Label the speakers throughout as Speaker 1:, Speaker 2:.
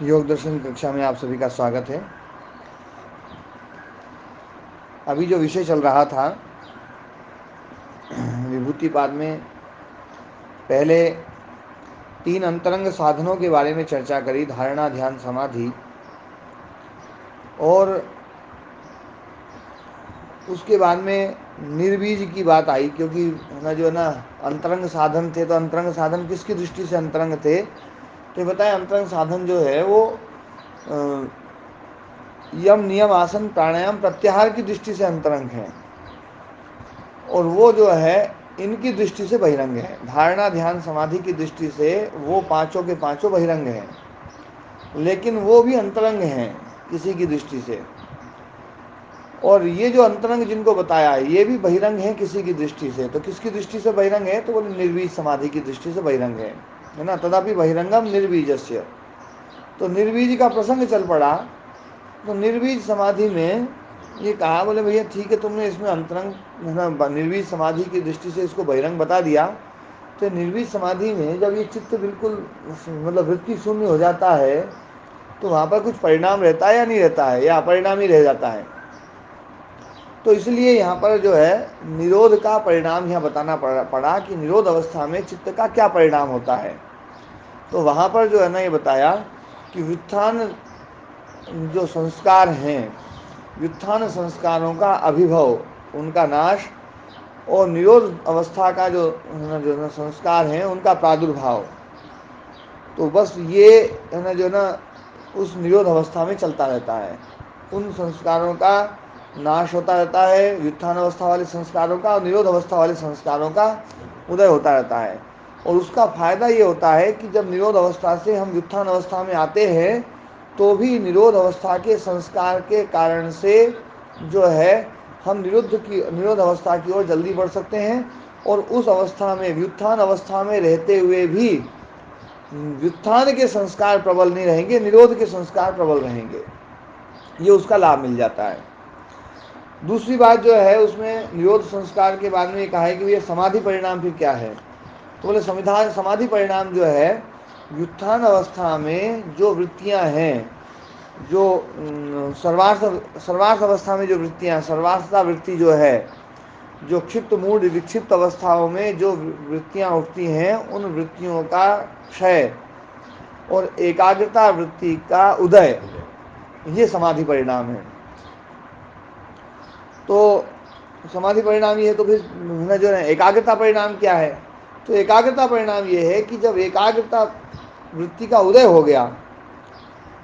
Speaker 1: योग दर्शन कक्षा में आप सभी का स्वागत है। अभी जो विषय चल रहा था विभूतिपाद में, पहले 3 अंतरंग साधनों के बारे में चर्चा करी, धारणा, ध्यान, समाधि। और उसके बाद में निर्बीज की बात आई, क्योंकि ना जो है ना अंतरंग साधन थे, तो अंतरंग साधन किसकी दृष्टि से अंतरंग थे, तो बताया अंतरंग साधन जो है वो यम, नियम, आसन, प्राणायाम, प्रत्याहार की दृष्टि से अंतरंग है, और वो जो है इनकी दृष्टि से बहिरंग है। धारणा, ध्यान, समाधि की दृष्टि से वो पांचों के पांचों बहिरंग हैं, लेकिन वो भी अंतरंग हैं किसी की दृष्टि से। और ये जो अंतरंग जिनको बताया है ये भी बहिरंग है किसी की दृष्टि से। तो किसकी दृष्टि से बहिरंग है, तो बोले निर्बीज समाधि की दृष्टि से बहिरंग है ना। तदापि बहिरंगम निर्बीजस्य, तो निर्बीज का प्रसंग चल पड़ा। तो निर्बीज समाधि में ये कहा, बोले भैया ठीक है, तुमने इसमें अंतरंग है ना निर्बीज समाधि की दृष्टि से इसको बहिरंग बता दिया। तो निर्बीज समाधि में जब ये चित्त बिल्कुल मतलब वृत्ति शून्य हो जाता है, तो वहाँ पर कुछ परिणाम रहता है या नहीं रहता है, या अपरिणामी रह जाता है। तो इसलिए यहाँ पर जो है निरोध का परिणाम यहाँ बताना पड़ा कि निरोध अवस्था में चित्त का क्या परिणाम होता है। तो वहाँ पर जो है ना ये बताया कि व्युत्थान जो संस्कार हैं, व्युत्थान संस्कारों का अभिभव, उनका नाश, और निरोध अवस्था का जो संस्कार हैं उनका प्रादुर्भाव। तो बस ये है ना जो ना उस निरोध अवस्था में चलता रहता है। उन संस्कारों का नाश होता रहता है, व्युत्थान अवस्था वाले संस्कारों का, और निरोध अवस्था वाले संस्कारों का उदय होता रहता है। और उसका फायदा ये होता है कि जब निरोध अवस्था से हम व्युत्थान अवस्था में आते हैं, तो भी निरोध अवस्था के संस्कार के कारण से जो है हम निरोध अवस्था की ओर जल्दी बढ़ सकते हैं। और उस अवस्था में, व्युत्थान अवस्था में रहते हुए भी व्युत्थान के संस्कार प्रबल नहीं रहेंगे, निरोध के संस्कार प्रबल रहेंगे। ये उसका लाभ मिल जाता है। दूसरी बात जो है उसमें निरोध संस्कार के बाद में ये कहा है कि ये समाधि परिणाम फिर क्या है। तो बोले समाधि परिणाम जो है, व्युत्थान अवस्था में जो वृत्तियां हैं, जो सर्वार्थ अवस्था में जो वृत्तियां, सर्वार्थता वृत्ति जो है, जो क्षिप्त मूड विक्षिप्त अवस्थाओं में जो वृत्तियां उठती हैं, उन वृत्तियों का क्षय और एकाग्रता वृत्ति का उदय, ये समाधि परिणाम है। तो समाधि परिणाम ये है। तो फिर जो है एकाग्रता परिणाम क्या है, तो एकाग्रता परिणाम ये है कि जब एकाग्रता वृत्ति का उदय हो गया,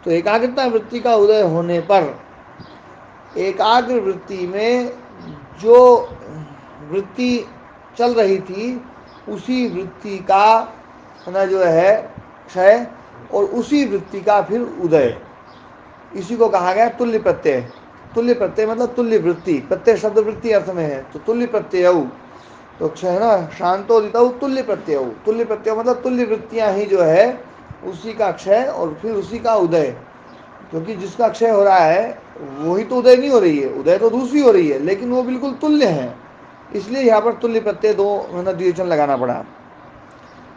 Speaker 1: तो एकाग्रता वृत्ति का उदय होने पर एकाग्र वृत्ति में जो वृत्ति चल रही थी, उसी वृत्ति का ना जो है क्षय, और उसी वृत्ति का फिर उदय। इसी को कहा गया तुल्य प्रत्यय। तुल्य प्रत्यय मतलब तुल्य वृत्ति, प्रत्यय शब्द वृत्ति अर्थ में है, तो तुल्य प्रत्यय। तो क्षय है ना, शांतोदित तुल्य प्रत्यय। तुल्य प्रत्यय मतलब तुल्य वृत्तियां ही जो है उसी का क्षय और फिर उसी का उदय। क्योंकि जिसका क्षय हो रहा है वही तो उदय नहीं हो रही है, उदय तो दूसरी हो रही है, लेकिन वो बिल्कुल तुल्य है। इसलिए यहाँ पर तुल्य प्रत्यय दो मतलब द्विवचन लगाना पड़ा।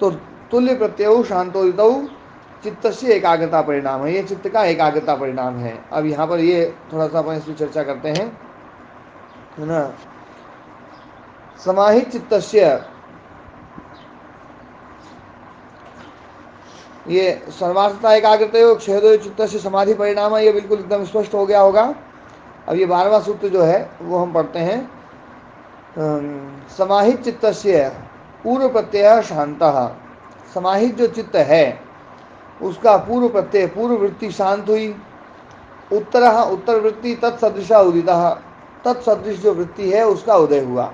Speaker 1: तो तुल्य प्रत्यय शांतोदित चित्त से एकाग्रता परिणाम है, ये चित्त का एकाग्रता परिणाम है। अब यहाँ पर ये थोड़ा सा अपन इसकी चर्चा करते हैं, है ना। समाहित चित्तस्य, ये सर्वार्थता एकाग्रता क्षय चित्त से समाधि परिणाम है, ये बिल्कुल एकदम स्पष्ट हो गया होगा। अब ये 12वां सूत्र जो है वो हम पढ़ते हैं। समाहित चित्तस्य पूर्व प्रत्यय शांतः, समाहित जो चित्त है उसका पूर्व प्रत्यय, पूर्व वृत्ति शांत हुई। उत्तर उत्तर वृत्ति तत्सदृशा उदिता, तत्सदृश जो वृत्ति है उसका उदय हुआ।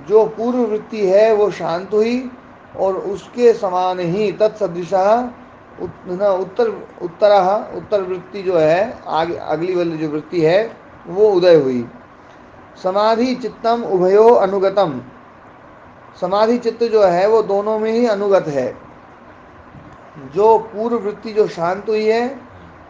Speaker 1: जो पूर्व वृत्ति है वो शांत हुई, और उसके समान ही तत्सदृशा उत्तर उत्तर वृत्ति जो है आगे अगली वाली जो वृत्ति है वो उदय हुई। समाधि चित्तम उभयो अनुगतम, समाधि चित्त जो है वो दोनों में ही अनुगत है। जो पूर्व वृत्ति जो शांत हुई है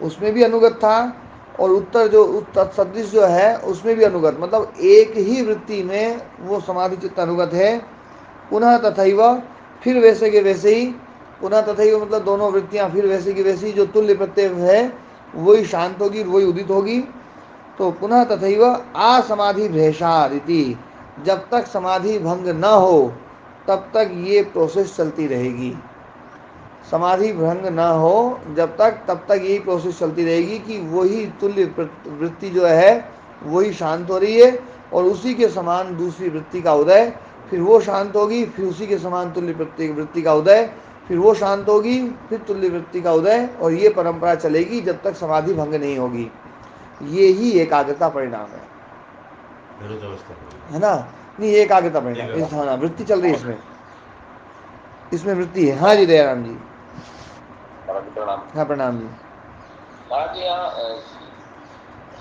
Speaker 1: उसमें भी अनुगत था, और उत्तर जो तत्सदृश जो है उसमें भी अनुगत, मतलब एक ही वृत्ति में वो समाधि चित्त अनुगत है। पुनः तथैव, फिर वैसे के वैसे ही पुनः तथैव मतलब दोनों वृत्तियां फिर वैसी की वैसी, जो तुल्य प्रत्यय है वही शांत होगी, वही उदित होगी। तो पुनः तथैव असमाधि भ्रेषादिति, जब तक समाधि भंग न हो तब तक ये प्रोसेस चलती रहेगी। समाधि भंग न हो जब तक, तब तक यही प्रोसेस चलती रहेगी कि वही तुल्य वृत्ति जो है वही शांत हो रही है, और उसी के समान दूसरी वृत्ति का उदय, फिर वो शांत होगी, फिर उसी के समान तुल्य वृत्ति का उदय, फिर वो शांत होगी, फिर तुल्य वृत्ति का उदय, और ये परंपरा चलेगी जब तक समाधि भंग नहीं होगी। ये ही एकाग्रता परिणाम है ना। नहीं, ये एकाग्रता परिणाम इस, हाँ वृत्ति चल रही है इसमें, इसमें वृत्ति है। हाँ जी दयाराम जी।
Speaker 2: प्रणाम।
Speaker 1: हाँ प्रणाम जी।
Speaker 2: महाराज जी, यहाँ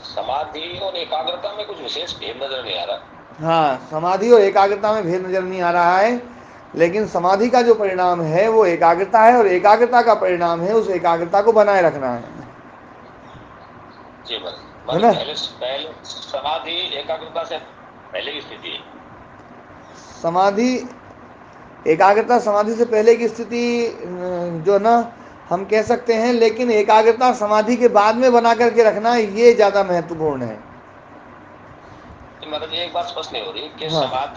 Speaker 2: समाधि और एकाग्रता में कुछ विशेष भेद नजर नहीं आ रहा।
Speaker 1: हाँ, समाधि और एकाग्रता में भेद नजर नहीं आ रहा है, लेकिन समाधि का जो परिणाम है वो एकाग्रता है, और एकाग्रता का परिणाम है उस एकाग्रता को बनाए रखना
Speaker 2: जी
Speaker 1: है
Speaker 2: मतलब
Speaker 1: ना।
Speaker 2: पहले समाधि एकाग्रता से पहले की स्थिति है।
Speaker 1: समाधि एकाग्रता समाधि से पहले की स्थिति जो ना हम कह सकते हैं, लेकिन एकाग्रता समाधि के बाद में बना करके रखना ये ज्यादा महत्वपूर्ण है।
Speaker 2: मतलब एक बात स्पष्ट नहीं हो रही कि
Speaker 1: हाँ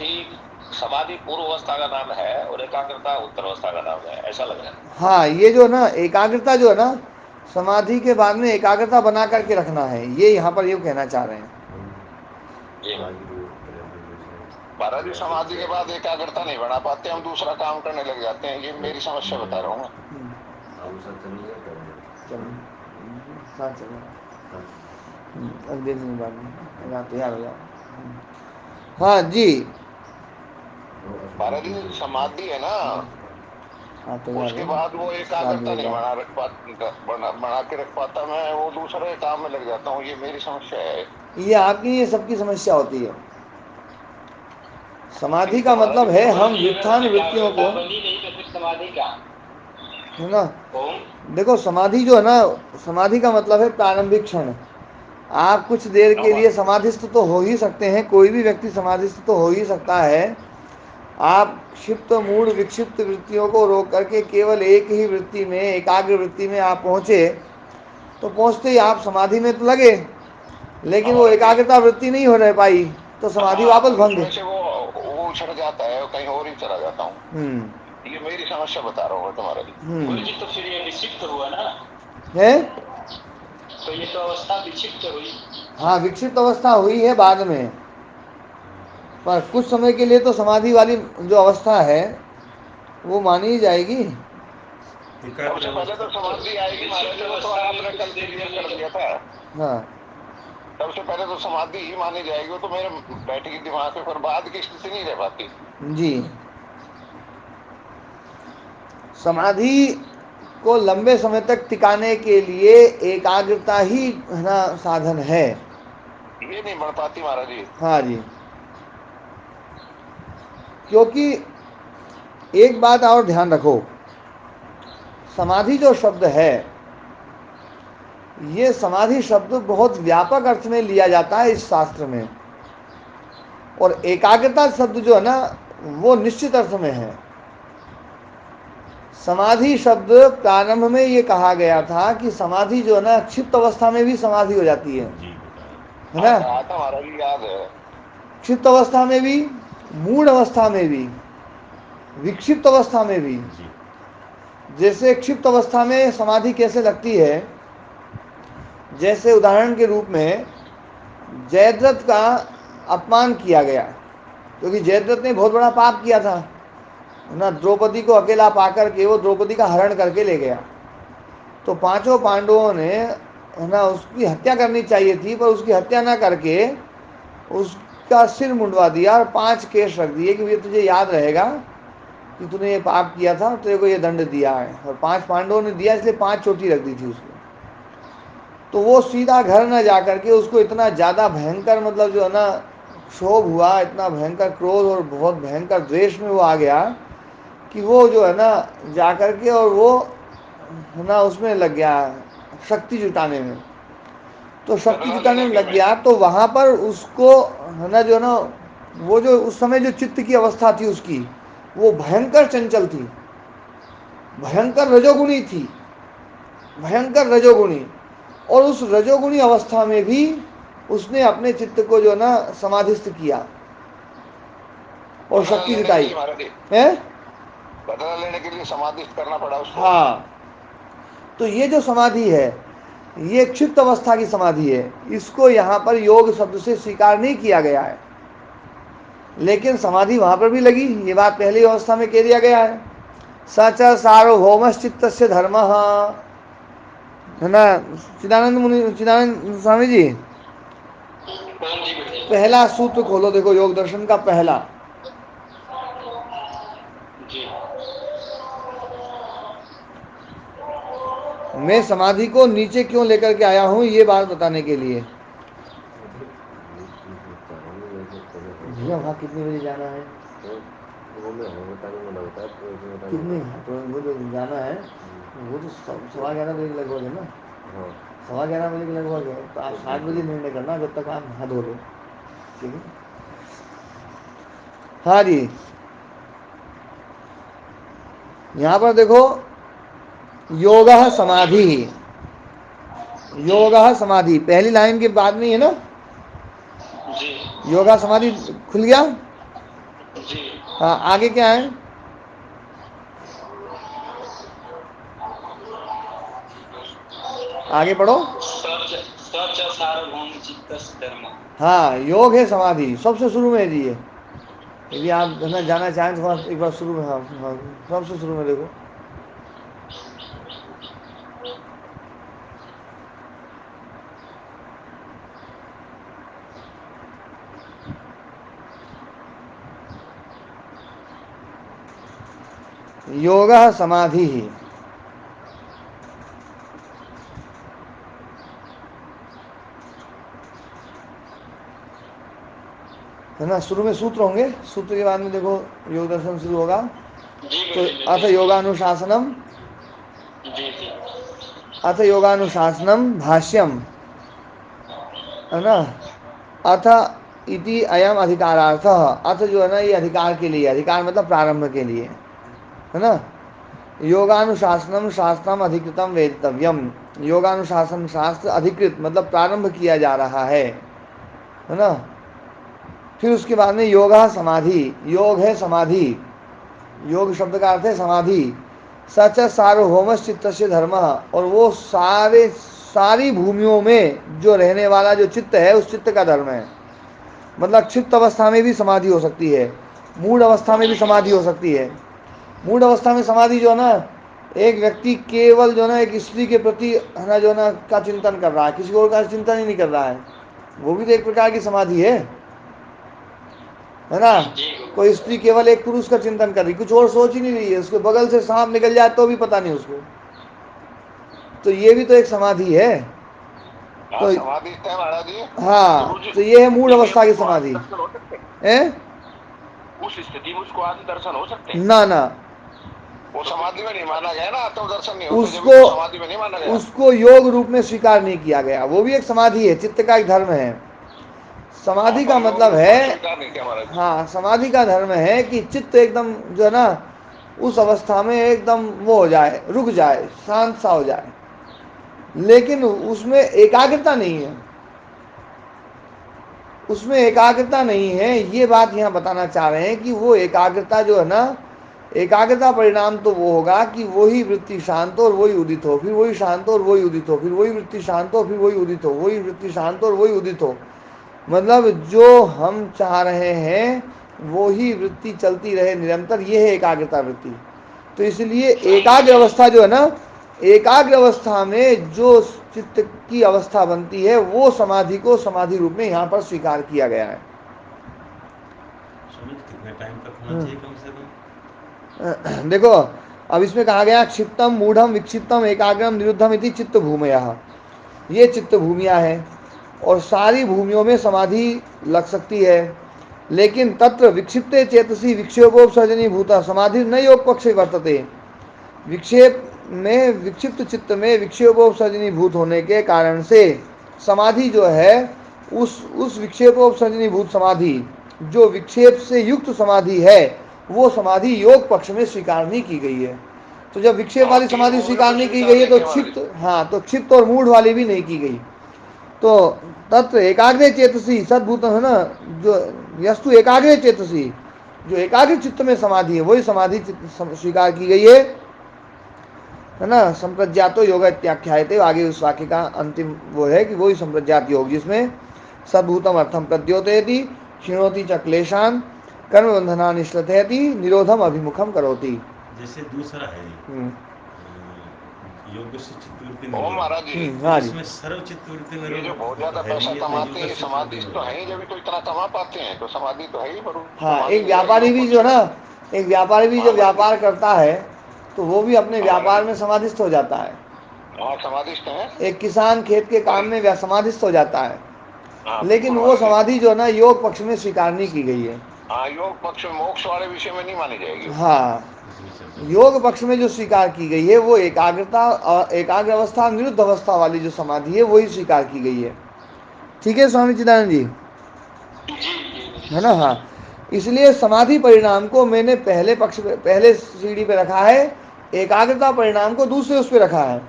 Speaker 2: समाधि पूर्व अवस्था का नाम है और एकाग्रता उत्तर अवस्था का नाम है, ऐसा लग रहा है।
Speaker 1: हाँ, ये जो ना एकाग्रता जो है ना समाधि के बाद में एकाग्रता बना करके रखना है, ये यहाँ पर ये कहना चाह रहे हैं।
Speaker 2: जी महाराज जी, समाधि के बाद एकाग्रता नहीं बना पाते, हम दूसरा काम करने लग जाते हैं, ये मेरी समस्या बता रहा हूँ।
Speaker 1: तैयार हो जाओ। हाँ जी
Speaker 2: महाराज जी, समाधि है ना,
Speaker 1: हाँ तैयार
Speaker 2: उसके
Speaker 1: हो,
Speaker 2: बाद वो एकाग्रता नहीं
Speaker 1: बना
Speaker 2: बना के रख पाता, मैं वो दूसरे काम में लग जाता हूँ, ये मेरी समस्या है।
Speaker 1: ये आपकी, ये सबकी समस्या होती है। समाधि का
Speaker 2: तो महाराज
Speaker 1: मतलब
Speaker 2: जी,
Speaker 1: है हम व्युत्थान वृत्तियों को,
Speaker 2: बनी नहीं तो फिर समाधि क्या
Speaker 1: है ना। देखो समाधि जो है ना, समाधि का मतलब है प्रारंभिक क्षण। आप कुछ देर के लिए समाधिस्थ तो हो ही सकते हैं, कोई भी व्यक्ति समाधिस्थ तो हो ही सकता है। आप क्षिप्त मूड विक्षिप्त वृत्तियों को रोक करके केवल एक ही वृत्ति में, एकाग्र वृत्ति में आप पहुंचे, तो पहुंचते ही आप समाधि में तो लगे, लेकिन वो एकाग्रता वृत्ति नहीं हो रह पाई, तो समाधि वापस भंग।
Speaker 2: उसमें से वो उछड़ जाता है, कहीं और ही चला जाता हूँ। ये मेरी समस्या बता रहा हूँ तुम्हारे लिए। तो फिर ये विक्षिप्त हुआ ना
Speaker 1: है,
Speaker 2: तो ये तो अवस्था विक्षिप्त हुई।
Speaker 1: हाँ विक्षिप्त अवस्था हुई है बाद में, पर कुछ समय के लिए तो समाधि वाली जो अवस्था है वो मानी जाएगी।
Speaker 2: सबसे पहले तो समाधि आएगी महाराज जी, वो तो आपने कल क्लियर कर दिया था।
Speaker 1: हाँ
Speaker 2: सबसे पहले तो समाधि ही मानी जाएगी, वो तो मेरे बैठेगी दिमाग में, पर बाद की स्थिति नहीं रह पाती।
Speaker 1: जी, समाधि को लंबे समय तक टिकाने के लिए एकाग्रता ही ना साधन है।
Speaker 2: ये नहीं बढ़ पाती महाराज जी।
Speaker 1: हाँ जी, क्योंकि एक बात और ध्यान रखो, समाधि जो शब्द है, ये समाधि शब्द बहुत व्यापक अर्थ में लिया जाता है इस शास्त्र में, और एकाग्रता शब्द जो है ना वो निश्चित अर्थ में है। समाधि शब्द प्रारंभ में ये कहा गया था कि समाधि जो है ना क्षिप्त अवस्था में भी समाधि हो जाती है ना।
Speaker 2: हमारा भी याद है।
Speaker 1: क्षिप्त अवस्था में भी, मूढ़ अवस्था में भी, विक्षिप्त अवस्था में भी। जैसे क्षिप्त अवस्था में समाधि कैसे लगती है, जैसे उदाहरण के रूप में जयद्रथ का अपमान किया गया, क्योंकि जयद्रथ ने बहुत बड़ा पाप किया था ना, द्रौपदी को अकेला पाकर के वो द्रौपदी का हरण करके ले गया। तो पांचों पांडवों ने है ना उसकी हत्या करनी चाहिए थी, पर उसकी हत्या ना करके उसका सिर मुंडवा दिया और 5 केस रख दिए कि ये तुझे याद रहेगा कि तूने ये पाप किया था और तेरे को ये दंड दिया है, और 5 पांडवों ने दिया, इसलिए 5 चोटी रख दी थी उसको। तो वो सीधा घर न जा करके उसको इतना ज़्यादा भयंकर मतलब जो है ना क्षोभ हुआ, इतना भयंकर क्रोध और बहुत भयंकर द्वेष में वो आ गया कि वो जो है ना जा करके और वो है ना उसमें लग गया शक्ति जुटाने में। तो शक्ति जुटाने में लग गया, तो वहाँ पर उसको है ना जो ना वो जो उस समय जो चित्त की अवस्था थी उसकी, वो भयंकर चंचल थी। भयंकर रजोगुणी थी, भयंकर रजोगुणी। और उस रजोगुणी अवस्था में भी उसने अपने चित्त को जो ना समाधिस्थ किया और शक्ति दिखाई है।
Speaker 2: बदला लेने के लिए समाधि करना पड़ा उसको।
Speaker 1: हाँ, तो ये जो समाधि है ये क्षिप्त अवस्था की समाधि है, इसको यहाँ पर योग शब्द से स्वीकार नहीं किया गया है, लेकिन समाधि वहां पर भी लगी। ये बात पहली अवस्था में कह दिया गया है, सच सार्वभौमश्चित्त से धर्म, है ना। चिदानंद मुनि, चिदानंद स्वामी जी, पहला सूत्र खोलो, देखो योग दर्शन का पहला।
Speaker 2: जी।
Speaker 1: मैं समाधि को नीचे क्यों लेकर के आया हूं, ये बात बताने के लिए। भैया वहाँ कितने बजे जाना है? कितने वो जो जाना है वो तो 11:15 बजे के लगभग है ना। 11:15 बजे के लगभग है, तो आप 7 बजे निर्णय करना, जब तक आप हाथ धो लो, ठीक है। हाँ जी, यहाँ पर देखो योग समाधि, योग समाधि पहली लाइन के बाद में है ना।
Speaker 2: जी।
Speaker 1: योगा समाधि खुल गया
Speaker 2: जी।
Speaker 1: हाँ, आगे क्या है? आगे पढ़ो। हाँ, योग है समाधि, सबसे शुरू में है जी ये। यदि आप है ना जाना चाहें तो एक बार शुरू में, हाँ हाँ, सबसे शुरू में देखो। योग समाधि ही है ना, शुरू में सूत्र होंगे, सूत्र के बाद में देखो योग दर्शन शुरू होगा। तो अथ योगानुशासनम, अथ योगानुशासनम भाष्यम, है ना। अथ इति अयम अधिकारार्थ, अथ जो है ना ये अधिकार के लिए, अधिकार मतलब प्रारंभ के लिए, है ना। योगानुशासनम शास्त्रम अधिकृतम वेदितव्यम, योगानुशासन शास्त्र अधिकृत मतलब प्रारंभ किया जा रहा है ना। फिर उसके बाद में योगा समाधि, योग है समाधि, योग शब्द का अर्थ है समाधि। सच सार्वभौमश्च चित्त से धर्म, और वो सारी भूमियों में जो रहने वाला जो चित्त है उस चित्त का धर्म है। मतलब क्षिप्त अवस्था में भी समाधि हो सकती है, मूढ़ अवस्था में भी समाधि हो सकती है। मूढ़ अवस्था में समाधि जो है ना, एक व्यक्ति केवल जो है ना एक स्त्री के प्रति है ना जो है ना का चिंतन कर रहा है, किसी और का चिंतन ही नहीं कर रहा है, वो भी तो एक प्रकार की समाधि है ना। कोई स्त्री केवल एक पुरुष का चिंतन कर रही, कुछ और सोच ही नहीं रही है, उसके बगल से सांप निकल जाए तो भी पता नहीं उसको, तो ये भी तो एक समाधि है। तो
Speaker 2: समाधि है महाराज जी।
Speaker 1: हाँ, तो ये है मूढ़ अवस्था की समाधि है।
Speaker 2: उस स्थिति में उसको आदि दर्शन हो सकते हैं
Speaker 1: ना ना,
Speaker 2: वो समाधि में नहीं माना गया ना, तो दर्शन नहीं
Speaker 1: होते, उसको
Speaker 2: समाधि में नहीं माना गया,
Speaker 1: उसको योग रूप में स्वीकार नहीं किया गया। वो भी एक समाधि है, चित्त का एक धर्म है। समाधि का मतलब है, हाँ, समाधि का धर्म है कि चित्त एकदम जो है ना उस अवस्था में एकदम वो हो जाए, रुक जाए, शांत सा हो जाए, लेकिन उसमें एकाग्रता नहीं है, उसमें एकाग्रता नहीं है। ये बात यहाँ बताना चाह रहे हैं कि वो एकाग्रता जो है ना, एकाग्रता परिणाम तो वो होगा कि वही वृत्ति शांत हो और वही उदित हो, फिर वही शांत हो और वही उदित हो, फिर वही वृत्ति शांत हो फिर वही उदित हो, वही वृत्ति शांत हो और वही उदित हो। मतलब जो हम चाह रहे हैं वो ही वृत्ति चलती रहे निरंतर, ये है एकाग्रता वृत्ति। तो इसलिए एकाग्र अवस्था जो है ना, एकाग्र अवस्था में जो चित्त की अवस्था बनती है वो समाधि को समाधि रूप में यहाँ पर स्वीकार किया गया है।
Speaker 3: कितने टाइम तक होना चाहिए कम से कम?
Speaker 1: देखो अब इसमें कहा गया क्षिप्तम मूढ़म विक्षिप्तम एकाग्रम निरुद्धम इति चित्त भूमया, ये चित्त भूमिया है, और सारी भूमियों में समाधि लग सकती है, लेकिन तत्र विक्षिप्ते चेतसी विक्षेपोपसर्जनी भूता समाधि न योग पक्षे वर्तते। विक्षेप में, विक्षिप्त चित्त में विक्षेपोपसर्जनी भूत होने के कारण से समाधि जो है उस विक्षेपोपसर्जनी भूत समाधि, जो विक्षेप से युक्त समाधि है, वो समाधि योग पक्ष में स्वीकार नहीं की गई है। तो जब विक्षेप वाली समाधि स्वीकार नहीं की गई है तो क्षिप्त, हाँ, तो क्षिप्त और मूढ़ वाली भी नहीं की गई। तो तत्व एकाग्र चेतसी सद्भूतम है ना, जो यस्तु एकाग्र चेतसी, जो एकाग्र चित्त में समाधि है वही समाधि स्वीकार की गई है ना। संप्रज्ञातो योग इत्याख्यायते, आगे उस वाक्य का अंतिम वो है कि वही संप्रज्ञात योग जिसमें सद्भूतम अर्थम प्रद्योतयति क्षीणोति च क्लेशान कर्म बंधना निश्लथयति निरोधम अभिमुखम करोति।
Speaker 3: जैसे दूसरा है योग से चित्तवृत्ति
Speaker 2: ओ महाराज जी,
Speaker 1: हाँ जी,
Speaker 3: इसमें सर्व चित्तवृत्ति
Speaker 2: ये जो बहुत ज्यादा
Speaker 3: है
Speaker 2: पैसा
Speaker 3: नहीं, तो
Speaker 2: कमाते
Speaker 3: योग
Speaker 2: हैं
Speaker 3: से
Speaker 2: समाधि
Speaker 3: चित्तवृत्ति
Speaker 2: तो
Speaker 3: हो
Speaker 2: है ही,
Speaker 3: जाती
Speaker 2: जब तो इतना कमा पाते हैं तो समाधि तो है ही बरू।
Speaker 1: हाँ, एक व्यापारी भी जो ना, एक व्यापारी भी जो व्यापार करता है तो वो भी अपने व्यापार में समाधिस्थ हो जाता है।
Speaker 2: हाँ समाधिस्थ है।
Speaker 1: एक किसान खेत के काम में समाधिस्थ हो जाता है,
Speaker 2: हाँ
Speaker 1: लेकिन
Speaker 2: बिल्कुल
Speaker 1: वो
Speaker 2: महाराज जी।
Speaker 1: समाधि जो ना योग पक्ष में स्वीकार नहीं की गई है।
Speaker 2: हाँ योग पक्ष में मोक्ष वाले विषय में नहीं मानी जाएगी।
Speaker 1: हाँ, योग पक्ष में जो स्वीकार की गई है वो एकाग्रता, एकाग्र अवस्था, निरुद्ध अवस्था वाली जो समाधि है वही स्वीकार की गई है। ठीक है स्वामी चिदानंद जी, है ना। हाँ, इसलिए समाधि परिणाम को मैंने पहले पक्ष पे, पहले सीढ़ी पे रखा है, एकाग्रता परिणाम को दूसरे उस पे रखा है,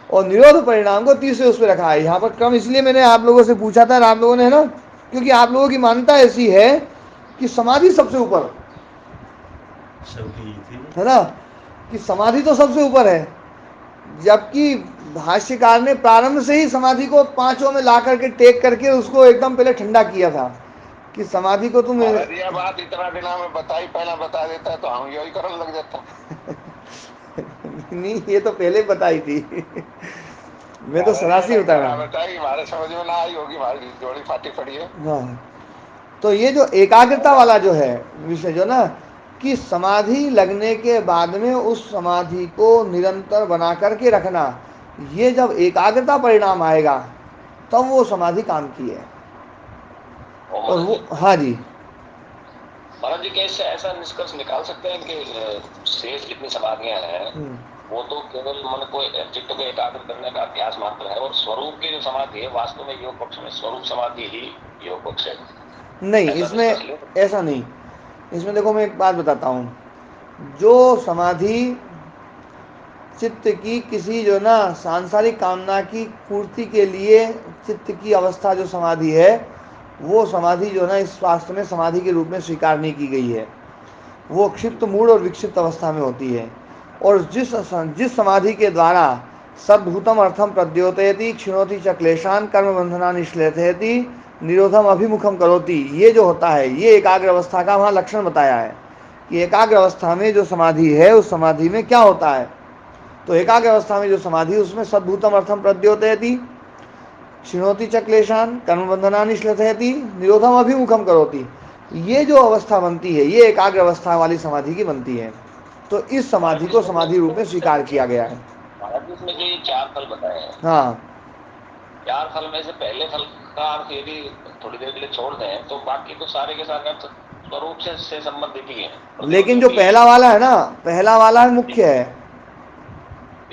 Speaker 1: और निरोध परिणाम को तीसरे उस पे रखा है। यहाँ पर क्रम इसलिए मैंने आप लोगों से पूछा था, आप लोगों ने, है ना, क्योंकि आप लोगों की मान्यता ऐसी है कि समाधि सबसे ऊपर, है ना, कि समाधि तो सबसे ऊपर है, जबकि भाष्यकार ने प्रारंभ से ही समाधि को पांचों में ला करके टेक करके उसको एकदम पहले ठंडा किया था कि समाधि को तुम
Speaker 2: यह बात इतना दिना में बताई, पहला बता देता तो हम यही करने लग जाता।
Speaker 1: नहीं, ये तो पहले बताई थी। मैं तो सरासी होता रहा।
Speaker 2: बताई हमारे समझ में ना आई होगी, हमारी जोड़ी फाटी पड़ी है।
Speaker 1: हाँ, तो ये जो एकाग्रता वाला जो है विषय जो ना, कि समाधि लगने के बाद में उस समाधि को निरंतर बना करके रखना, ये जब एकाग्रता परिणाम आएगा तब वो समाधि काम की है। और वो, हाँ जी
Speaker 2: महाराज जी, कैसे ऐसा निष्कर्ष निकाल सकते हैं कि शेष जितनी समाधियां हैं वो तो केवल मन को, चित्त को एकाग्र करने का अभ्यास मात्र है, और स्वरूप की जो समाधि है वास्तव में योग पक्ष में स्वरूप समाधि ही योग पक्ष है?
Speaker 1: नहीं, इसमें ऐसा नहीं। इसमें देखो, मैं एक बात बताता हूँ, जो समाधि चित्त की किसी जो ना सांसारिक कामना की पूर्ति के लिए चित्त की अवस्था जो समाधि है, वो समाधि जो ना इस शास्त्र में समाधि के रूप में स्वीकार नहीं की गई है। वो क्षिप्त मूढ़ और विक्षिप्त अवस्था में होती है। और जिस समाधि के द्वारा सद्भूतम अर्थम प्रद्योतयति क्षिणोति च क्लेशान कर्म बंधना निश्लेषयति निरोधम अभिमुखम करोति, ये जो होता है, ये एकाग्र अवस्था का वहाँ लक्षण बताया है कि एकाग्र अवस्था में जो समाधि है उस समाधि में क्या होता है। तो एकाग्र अवस्था में जो समाधि, उसमें सद्भूतम अर्थम प्रद्योतयति क्षिणोति च क्लेशान कर्म बंधना निश्लेषयति निरोधम अभिमुखम करोति, ये जो अवस्था बनती है ये एकाग्र अवस्था वाली समाधि की बनती है। तो इस समाधि को समाधि रूप में स्वीकार किया गया है।
Speaker 2: इसमें जो ये चार फल बताए हैं,
Speaker 1: हाँ,
Speaker 2: चार फल में से पहले फल का अर्थ यदि थोड़ी देर के लिए छोड़ दें तो बाकी तो सारे के सारे अर्थ स्वरूप से संबंधित ही है।
Speaker 1: लेकिन जो पहला वाला है ना, पहला वाला मुख्य है।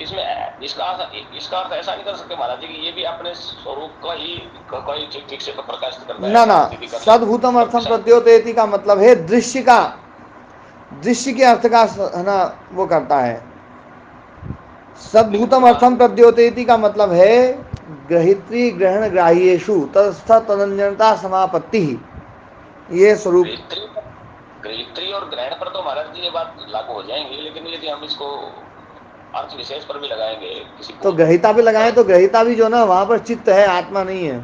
Speaker 2: इसमें इसका अर्थ ऐसा नहीं कर सकते महाराज जी कि ये भी अपने स्वरूप का ही ठीक से प्रकाशित करता है?
Speaker 1: ना ना, सद्भूतम अर्थम प्रद्योतयति का मतलब है दृश्य का, दृश्य के अर्थ का, है ना, वो करता है। सद्भूतम अर्थम प्रद्योतयति का मतलब है ग्रहित्री ग्रहण ग्राह्येषु ततस्थ तदन्यता समापत्ति, ये स्वरूप।
Speaker 2: ग्रहित्री और ग्रहण पर तो महाराज जी ये बात लागू हो जाएंगी, लेकिन यदि हम इसको अर्थ विशेष पर भी लगाएंगे किसी
Speaker 1: तो ग्रहिता पे लगाएं तो ग्रहिता भी जो ना वहां पर चित्त है, आत्मा नहीं है।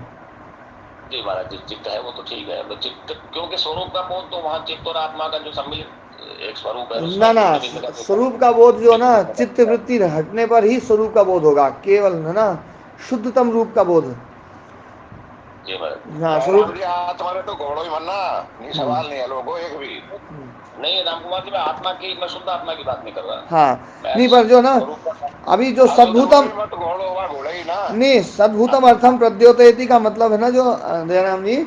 Speaker 2: जी महाराज जी, चित्त है वो तो ठीक है, चित्त क्योंकि स्वरूप का बोध तो वहाँ चित्त और आत्मा का जो सम्मिलित एक स्वरूप है।
Speaker 1: ना ना, स्वरूप का बोध जो ना चित्त वृत्ति हटने पर ही स्वरूप का बोध होगा, केवल, है ना, शुद्धतम रूप का बोध। हाँ, स्वरूप
Speaker 2: आत्मा ने तो घोड़ो ही बनना, नहीं सवाल नहीं है लोगों एक भी नहीं। राम कुमार जी, मैं आत्मा की, मैं शुद्ध आत्मा की बात नहीं कर रहा।
Speaker 1: हाँ, नहीं, पर जो ना अभी जो सद्भूतम, नहीं, सद्भूतम अर्थम प्रद्योतयति का मतलब है ना, जो जयराम जी,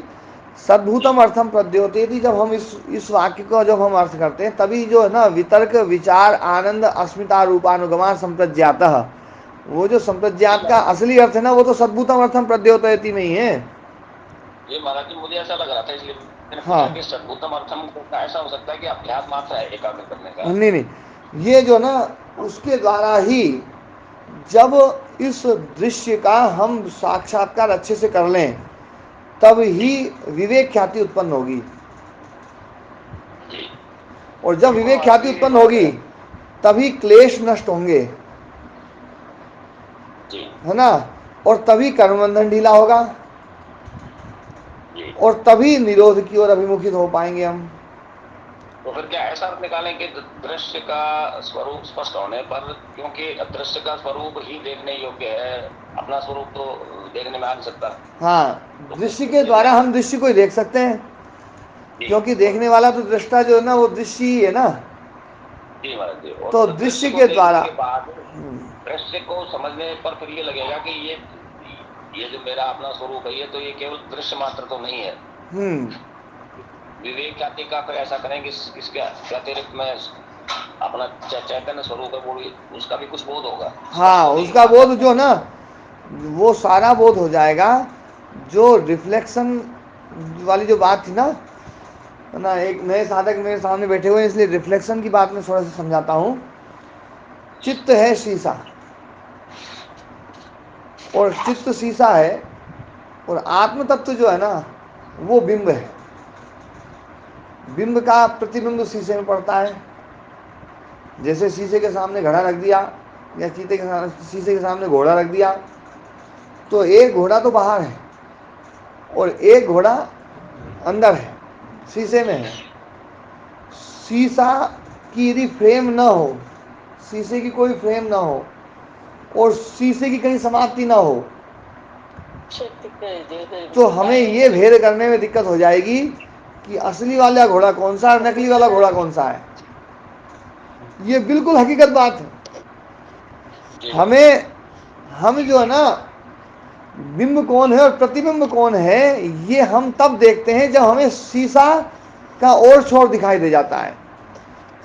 Speaker 1: सद्भूतम अर्थम प्रद्योतयति, जब हम इस वाक्य को जब हम अर्थ करते हैं तभी जो है ना वितर्क विचार आनंद अस्मिता रूपानुगमा संप्रज्ञात, वो जो संप्रज्ञात का असली अर्थ है ना वो तो सद्भूतम अर्थम प्रद्योतयति में ही है।
Speaker 2: ये महाराज जी मुझे ऐसा लग रहा था, इसलिए
Speaker 1: हाँ,
Speaker 2: कि सद्भूतम अर्थम ऐसा हो सकता है कि अभ्यास मात्र है एकाग्र करने का।
Speaker 1: नहीं नहीं, ये जो ना उसके द्वारा ही जब इस दृश्य का हम साक्षात्कार अच्छे से कर लें तब ही विवेक ख्याति उत्पन्न होगी। और जब विवेक ख्याति उत्पन्न होगी तभी क्लेश नष्ट होंगे, है ना, और तभी कर्म बंधन ढीला होगा और तभी निरोध की ओर अभिमुखित हो पाएंगे हम।
Speaker 2: तो फिर क्या ऐसा अर्थ निकालें कि दृश्य का स्वरूप स्पष्ट होने पर, क्योंकि दृश्य का स्वरूप ही देखने योग्य है, अपना स्वरूप तो देखने में आ नहीं सकता।
Speaker 1: हाँ, दृश्य के द्वारा हम दृश्य को ही देख सकते हैं, क्योंकि देखने वाला तो दृष्टा जो है ना वो दृश्य ही है ना।
Speaker 2: जी महाराज जी।
Speaker 1: तो दृश्य के द्वारा
Speaker 2: दृश्य को समझने पर फिर ये लगेगा कि ये जो मेरा अपना स्वरूप है, ये तो ये केवल दृश्य मात्र तो नहीं है। विवेक ख्याति का फिर ऐसा करें कि इसके अतिरिक्त में अपना चैतन्य स्वरूप है, वो उसका भी कुछ बोध होगा।
Speaker 1: हाँ, उसका बोध जो ना वो सारा बोध हो जाएगा। जो रिफ्लेक्शन वाली जो बात थी ना, एक नए साधक मेरे सामने बैठे हुए हैं, इसलिए रिफ्लेक्शन की बात मैं थोड़ा सा समझाता हूँ। चित्त है शीशा और चित्त शीशा है और आत्म तत्व जो है ना वो बिंब है। बिंब का प्रतिबिंब शीशे में पड़ता है। जैसे शीशे के सामने घड़ा रख दिया या शीशे के सामने घोड़ा रख दिया, तो एक घोड़ा तो बाहर है और एक घोड़ा अंदर है, शीशे में है। शीशा की यदि फ्रेम ना हो, शीशे की कोई फ्रेम ना हो और शीशे की कहीं समाप्ति ना हो, तो हमें ये भेद करने में दिक्कत हो जाएगी कि असली वाला घोड़ा कौन सा है, नकली वाला घोड़ा कौन सा है। ये बिल्कुल हकीकत बात है। हम जो है ना, बिंब कौन है और प्रतिबिंब कौन है, ये हम तब देखते हैं जब हमें शीशा का और छोर दिखाई दे जाता है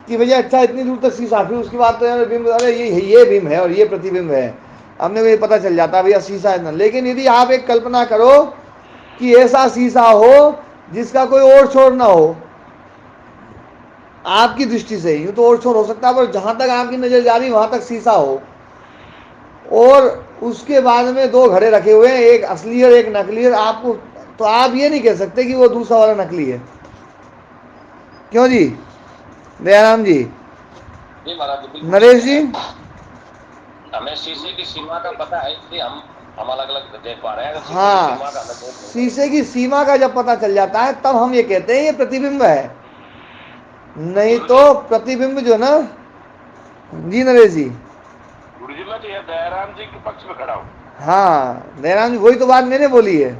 Speaker 1: कि भैया अच्छा इतनी दूर तक शीशा, फिर उसके बाद तो यार बिंब, अरे ये बिंब है और ये प्रतिबिंब है, हमने को ये पता चल जाता है भैया शीशा इतना। लेकिन यदि आप एक कल्पना करो कि ऐसा शीशा हो जिसका कोई और छोर ना हो, आपकी दृष्टि से यूं तो और छोर हो सकता है, पर जहां तक आपकी नजर जा रही वहां तक शीशा हो और उसके बाद में दो घड़े रखे हुए हैं, एक असली और एक नकली, और आपको तो आप ये नहीं कह सकते कि वो दूसरा वाला नकली है। क्यों जी दयाराम जी, नरेश जी?
Speaker 2: हमें शीशे की सीमा का पता है, इसलिए हम अलग अलग देख पा रहे हैं।
Speaker 1: हाँ, शीशे की सीमा का जब पता चल जाता है तब हम ये कहते हैं ये प्रतिबिंब है। नहीं तो प्रतिबिंब जो ना, जी नरेश जी?
Speaker 2: गुरुजी मैं तो दयाराम जी के पक्ष में खड़ा हूँ।
Speaker 1: हाँ दयाराम जी, वही तो बात मैंने बोली है।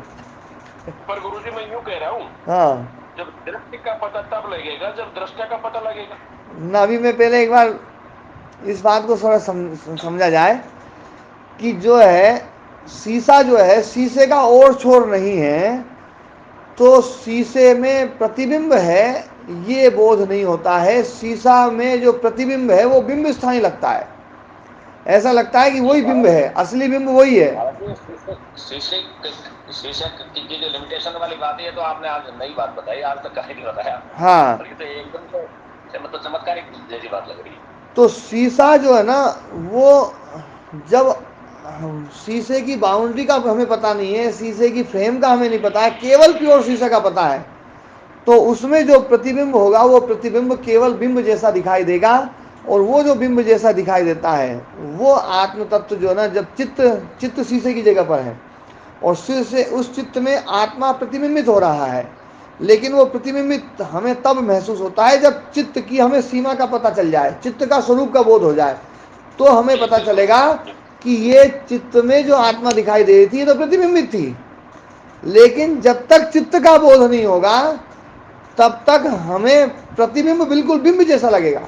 Speaker 2: पर गुरुजी मैं यूँ कह रहा हूँ,
Speaker 1: हाँ,
Speaker 2: जब दृष्टि का पता तब लगेगा जब दृष्टा का पता लगेगा
Speaker 1: ना। अभी मैं पहले एक बार इस बात को थोड़ा समझा जाए कि जो है शीशा जो है, शीशे का और छोर नहीं है, तो शीशे में प्रतिबिंब है ये बोध नहीं होता है। शीशा में जो प्रतिबिंब है वो बिंब स्थानीय लगता है, ऐसा लगता है कि वही बिंब है, असली बिंब वही है।
Speaker 2: शीशे की जो लिमिटेशन वाली बात है तो आपने आज नई बात बताई, आज तक कहीं नहीं बताया।
Speaker 1: हाँ,
Speaker 2: तो एकदम से मतलब चमत्कारिक जैसी बात लग रही है।
Speaker 1: तो शीशा जो है ना वो जब शीशे की बाउंड्री का हमें पता नहीं है, शीशे की फ्रेम का हमें नहीं पता है, केवल प्योर शीशे का पता है, तो उसमें जो प्रतिबिंब होगा वो प्रतिबिंब केवल बिंब जैसा दिखाई देगा। और वो जो बिंब जैसा दिखाई देता है वो आत्म तत्व जो है ना, जब चित्त शीशे की जगह पर है और शीशे उस चित्त में आत्मा प्रतिबिंबित हो रहा है, लेकिन वो प्रतिबिंबित हमें तब महसूस होता है जब चित्त की हमें सीमा का पता चल जाए, चित्त का स्वरूप का बोध हो जाए, तो हमें पता चलेगा कि ये चित्त में जो आत्मा दिखाई दे रही थी ये तो प्रतिबिंबित थी। लेकिन जब तक चित्त का बोध नहीं होगा तब तक हमें प्रतिबिंब बिल्कुल बिंब जैसा लगेगा,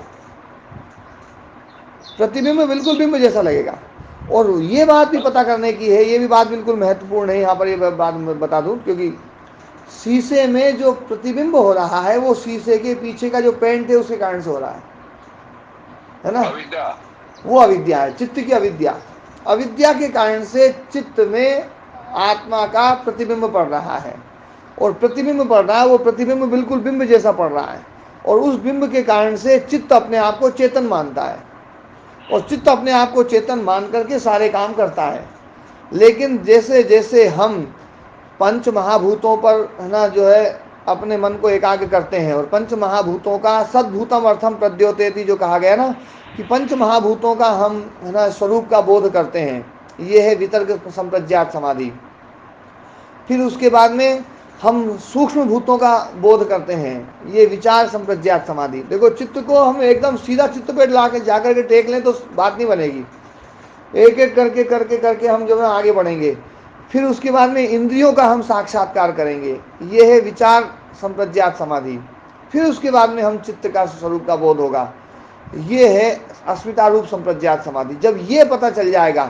Speaker 1: प्रतिबिंब बिल्कुल बिंब जैसा लगेगा। और ये बात भी पता करने की है, ये भी बात बिल्कुल महत्वपूर्ण है यहाँ पर, ये बात मैं बता दूं, क्योंकि शीशे में जो प्रतिबिंब हो रहा है वो शीशे के पीछे का जो पेंट है उसके कारण से हो रहा है ना। वो अविद्या है, चित्त की अविद्या। अविद्या के कारण से चित्त में आत्मा का प्रतिबिंब पड़ रहा है और प्रतिबिंब पड़ रहा है, वो प्रतिबिंब बिल्कुल बिंब जैसा पड़ रहा है और उस बिंब के कारण से चित्त अपने आप को चेतन मानता है। और चित्त अपने आप को चेतन मान करके सारे काम करता है। लेकिन जैसे जैसे हम पंच महाभूतों पर है ना जो है अपने मन को एकाग्र करते हैं, और पंच महाभूतों का सद्भूतम अर्थम प्रद्योतेति जो कहा गया ना कि पंच महाभूतों का हम है ना स्वरूप का बोध करते हैं, ये है वितर्क संप्रज्ञात समाधि। फिर उसके बाद में हम सूक्ष्म भूतों का बोध करते हैं, ये विचार संप्रज्ञात समाधि। देखो चित्त को हम एकदम सीधा चित्त पे ला के जाकर के टेक लें तो बात नहीं बनेगी, एक एक करके करके करके हम जो है आगे बढ़ेंगे। फिर उसके बाद में इंद्रियों का हम साक्षात्कार करेंगे, ये है विचार संप्रज्ञात समाधि। फिर उसके बाद में हम चित्त का स्वरूप का बोध होगा, ये है अस्मिता रूप संप्रज्ञात समाधि। जब ये पता चल जाएगा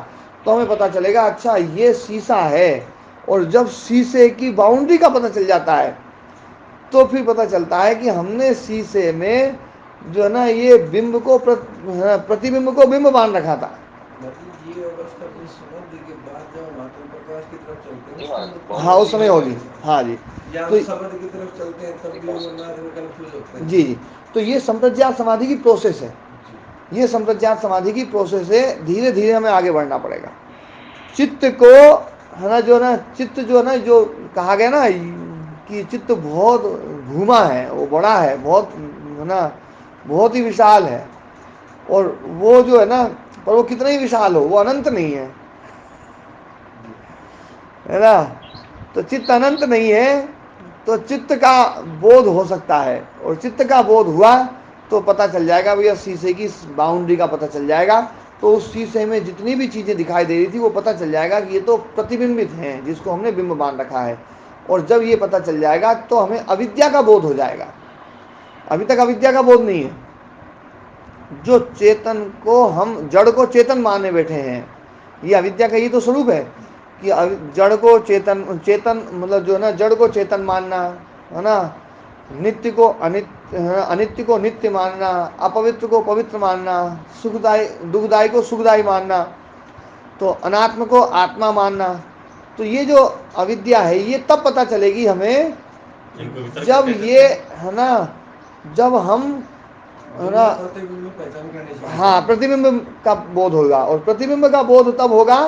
Speaker 1: तो हमें पता चलेगा अच्छा ये शीशा है, और जब शीशे की बाउंड्री का पता चल जाता है तो फिर पता चलता है कि हमने शीशे में जो है ना ये बिंब को प्रतिबिंब को बिंब मान रखा था।
Speaker 4: ये अवस्था फिर समाधि के बाद जब हम आत्म प्रकाश की तरफ चलते हैं,
Speaker 1: हाँ उस समय होगी। हाँ जी,
Speaker 4: या
Speaker 1: तो
Speaker 4: समाधि की तरफ चलते हैं तब भी वो ना कंफ्यूज होते हैं।
Speaker 1: जी जी, तो ये संप्रज्ञात समाधि की प्रोसेस है, ये संप्रज्ञात समाधि की प्रोसेस है। धीरे धीरे हमें आगे बढ़ना पड़ेगा। चित्त को है ना जो ना चित्त जो है ना जो कहा गया ना कि चित्त बहुत घूमा है, वो बड़ा है, बहुत है ना बहुत ही विशाल है। और वो जो है ना पर वो कितना ही विशाल हो वो अनंत नहीं है ना। तो चित्त अनंत नहीं है, तो चित्त का बोध हो सकता है, और चित्त का बोध हुआ तो पता चल जाएगा भैया शीशे की बाउंड्री का पता चल जाएगा। तो उस शीशे में जितनी भी चीज़ें दिखाई दे रही थी वो पता चल जाएगा कि ये तो प्रतिबिंबित हैं जिसको हमने बिंब मान रखा है। और जब ये पता चल जाएगा तो हमें अविद्या का बोध हो जाएगा। अभी तक अविद्या का बोध नहीं है। जो चेतन को हम जड़ को चेतन माने बैठे हैं, ये अविद्या का ही तो स्वरूप है कि जड़ को चेतन, चेतन मतलब जो है ना जड़ को चेतन मानना है ना, नित्य को अनित्य को नित्य मानना, अपवित्र को पवित्र मानना, सुखदायी दुखदायी को सुखदायी मानना, तो अनात्म को आत्मा मानना। तो ये जो अविद्या है ये तब पता चलेगी हमें जब ये है ना जब हम है ना हाँ प्रतिबिंब का बोध होगा। और प्रतिबिंब का बोध तब होगा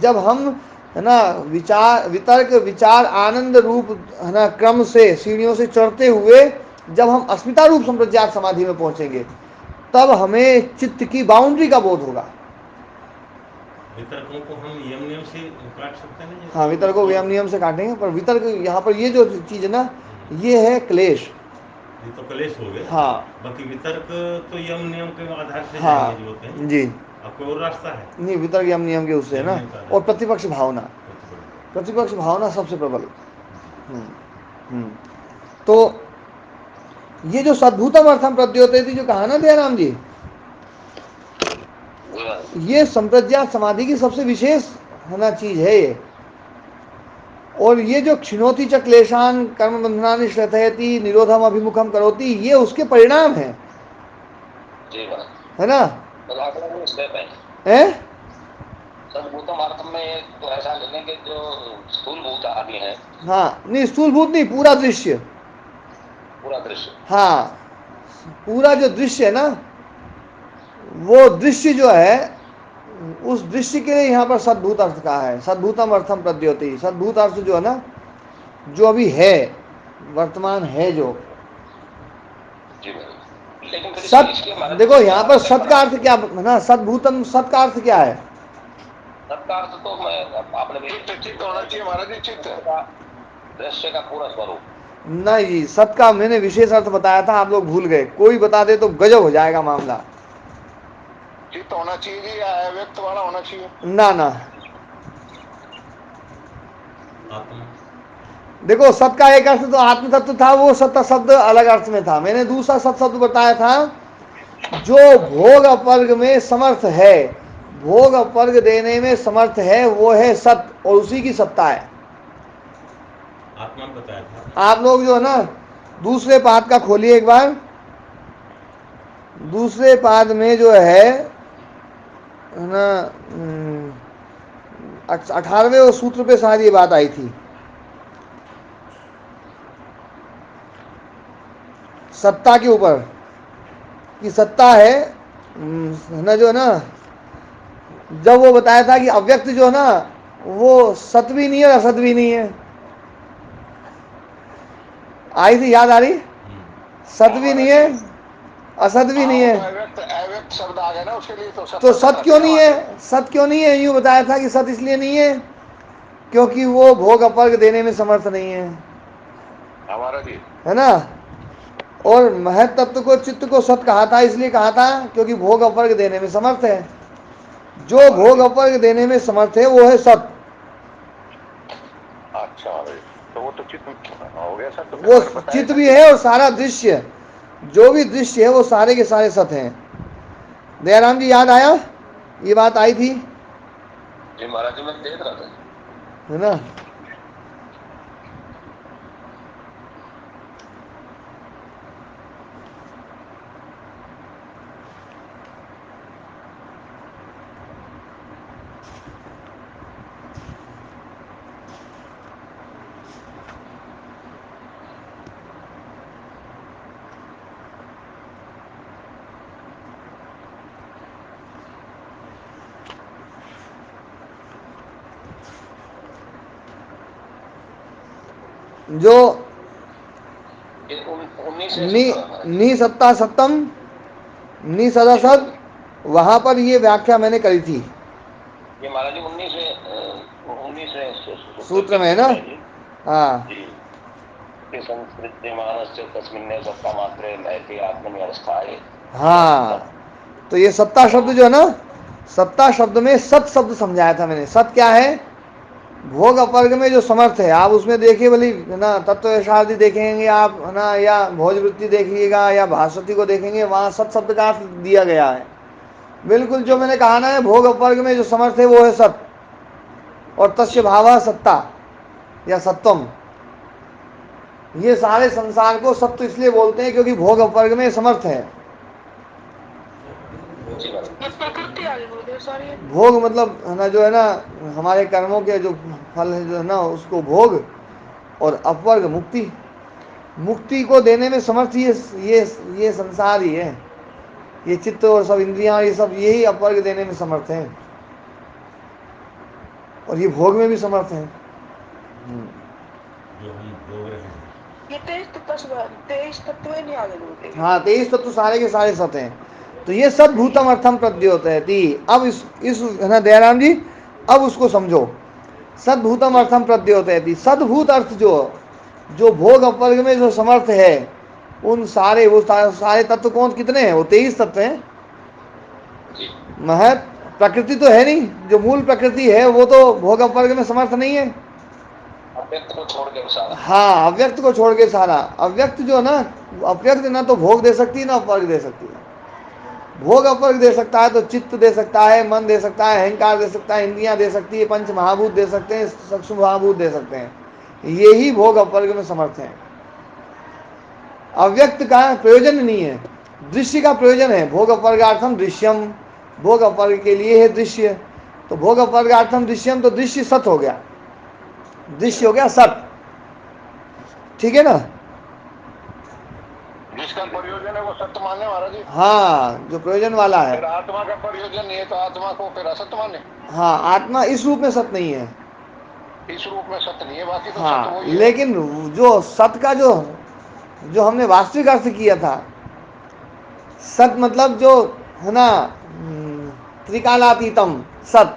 Speaker 1: जब हम है ना वितर्क विचार आनंद रूप है ना क्रम से सीढ़ियों से चढ़ते हुए जब हम अस्मिता रूप संप्रज्ञात समाधि में पहुंचेंगे तब हमें चित्त की बाउंड्री का बोध होगा।
Speaker 3: वितर्कों को हम यम नियम से काट सकते हैं।
Speaker 1: हाँ वितर्क को यम नियम से काटेंगे, पर वितर्क यहाँ पर ये जो चीज है ना ये है क्लेश,
Speaker 3: ये तो क्लेश हो गए।
Speaker 1: हाँ
Speaker 3: बाकी वितर्क तो यम नियम के आधार से
Speaker 1: हाँ
Speaker 3: जो होते हैं
Speaker 1: जी,
Speaker 3: अब कोई और रास्ता है
Speaker 1: नहीं वितर्क यम नियम के उससे है ना। और प्रतिपक्ष भावना, प्रतिपक्ष भावना सबसे प्रबल। तो ये जो सद्भूतम अर्थम प्रद्योतेति जो कहा ना दयाराम जी, ये संप्रज्ञात समाधि की सबसे विशेष है ना चीज है ये। और ये जो क्षिणोति च क्लेशान कर्म बंधनानि श्रथयति निरोधम अभिमुखम करोति, ये उसके परिणाम है है ना।
Speaker 2: सद्भूतम अर्थ में तो ऐसा ले लेंगे जो स्थूल भूत आदि है।
Speaker 1: हाँ नहीं स्थूल भूत नहीं, पूरा दृश्य,
Speaker 2: पूरा दृश्य।
Speaker 1: हाँ पूरा जो दृश्य है ना वो दृश्य जो है उस दृश्य के लिए यहाँ पर सद्भूत अर्थ कहा है। सद्भूतम अर्थम प्रद्योति, सद्भूत अर्थ जो है ना जो अभी है वर्तमान है जो सत। देखो यहाँ पर सत का अर्थ क्या है ना, सद्भूतम सत का अर्थ क्या है?
Speaker 2: सत का अर्थ तो मैं आपने चित्त होना चाहिए महाराज जी, चित्त दृश्य का पूरा स्वरूप।
Speaker 1: नहीं सत का मैंने विशेष अर्थ बताया था, आप लोग भूल गए। कोई बता दे तो गजब हो जाएगा मामला।
Speaker 2: चित्त होना चाहिए या व्यक्त वाला होना चाहिए?
Speaker 1: ना ना देखो सत का एक अर्थ तो आत्म तत्व था, वो सत शब्द अलग अर्थ में था। मैंने दूसरा सत शब्द बताया था जो भोग अपवर्ग में समर्थ है, भोग अपवर्ग देने में समर्थ है, वो है सत, और उसी की सत्ता है।
Speaker 3: आत्मा बताया था।
Speaker 1: आप लोग जो है ना दूसरे पाद का खोलिए एक बार। दूसरे पाद में जो है ना 18वें सूत्र पे शायद ये बात आई थी, सत्ता के ऊपर कि सत्ता है ना जो है ना जब वो बताया था कि अव्यक्त जो है ना वो सत भी नहीं है और असत भी नहीं है। आई थी, याद आ रही? सत भी नहीं है, असत भी नहीं है।
Speaker 2: अव्यक्त शब्द आ गया ना उसके लिए,
Speaker 1: तो सत क्यों नहीं है? सत क्यों नहीं है? यूं बताया था कि सत इसलिए नहीं है क्योंकि वो भोग अपर्ग देने में समर्थ नहीं है,
Speaker 2: हमारा जी,
Speaker 1: है ना। और महत तत्व को, चित्त को सत कहा था, इसलिए कहा था क्योंकि भोग अपर्ग देने में समर्थ है। जो भोग अपर्ग देने में समर्थ है वो है सत।
Speaker 2: अच्छा भाई, तो वो तो चित्त हो गया सर। तो
Speaker 1: वो चित्त भी है और सारा दृश्य, जो भी दृश्य है वो सारे के सारे सत हैं। दयाराम जी, याद आया? ये बात आई थी,
Speaker 2: जी महाराज जी, मैं देख रहा था,
Speaker 1: है ना। जो नी सत्ता सत्तम, नी सदा सत, वहां पर ये व्याख्या मैंने करी थी।
Speaker 2: ये महाराज जी 19
Speaker 1: सूत्र में है ना। हाँ, हाँ। तो ये सत्ता शब्द जो है ना, सत्ता शब्द में सत शब्द समझाया था मैंने। सत क्या है? भोग अपर्ग में जो समर्थ है। आप उसमें देखिए भली, है ना, तत्वशादी देखेंगे आप, है ना, या भोजवृत्ति देखिएगा या भास्वती को देखेंगे, वहां सत शब्द का अर्थ दिया गया है। बिल्कुल जो मैंने कहा ना, भोग अपर्ग में जो समर्थ है वो है सत, और तस्य भाव सत्ता या सत्वम। ये सारे संसार को सत्व इसलिए बोलते हैं क्योंकि भोग अपर्ग में समर्थ है। भोग मतलब, है ना, जो है ना, हमारे कर्मों के जो फल है, जो है ना, उसको भोग, और अपवर्ग मुक्ति। मुक्ति को देने में समर्थ ये संसार ही है। ये चित्त और सब इंद्रियां, ये सब यही अपवर्ग देने में समर्थ हैं, और ये भोग में भी समर्थ हैं।
Speaker 3: जो हम भोग रहे हैं,
Speaker 5: ये 23 तत्व नहीं आगे बोलते।
Speaker 1: हाँ, 23 तत्व सारे के सारे सत हैं। तो ये सब भूतम अर्थम प्रद्योतयति। अब इस है ना दयाराम जी, अब उसको समझो। सद्भूतम अर्थम प्रद्योतयति। सद्भूत अर्थ जो भोग अपर्ग में जो समर्थ है, उन सारे, वो सारे तत्व कौन, कितने हैं? वो 23 तत्व हैं। महत प्रकृति तो है नहीं, जो मूल प्रकृति है वो तो भोग अपर्ग में समर्थ नहीं है।
Speaker 2: अव्यक्त को छोड़ के सारा।
Speaker 1: हाँ, अव्यक्त को छोड़ के सारा। अव्यक्त जो है ना, अव्यक्त ना तो भोग दे सकती है ना अपर्ग दे सकती है। भोग अपर्ग दे सकता है तो चित्त दे सकता है, मन दे सकता है, अहंकार दे सकता है, इंद्रियां दे सकती है, पंच महाभूत दे सकते हैं, सूक्ष्म महाभूत दे सकते हैं। ये ही भोग अपर्ग में समर्थ है। अव्यक्त का प्रयोजन नहीं है, दृश्य का प्रयोजन है। भोग अपर्गार्थम दृश्यम, भोग अपर्ग के लिए है दृश्य। तो भोग अपर्गार्थम दृश्यम, तो दृश्य सत हो गया, दृश्य हो गया सत। ठीक है ना।
Speaker 2: जिसका प्रयोजन है वो सत्य माने महाराज जी।
Speaker 1: हाँ, जो प्रयोजन वाला है।
Speaker 2: फिर आत्मा का प्रयोजन नहीं है तो आत्मा को फिर असत्य माने।
Speaker 1: हाँ, आत्मा इस रूप में सत्य नहीं है,
Speaker 2: इस रूप में सत्य नहीं है, बाकी तो
Speaker 1: हाँ,
Speaker 2: सत्य वही है।
Speaker 1: लेकिन जो सत का जो हमने वास्तविक अर्थ किया था, सत मतलब जो है ना, त्रिकालातीतम सत,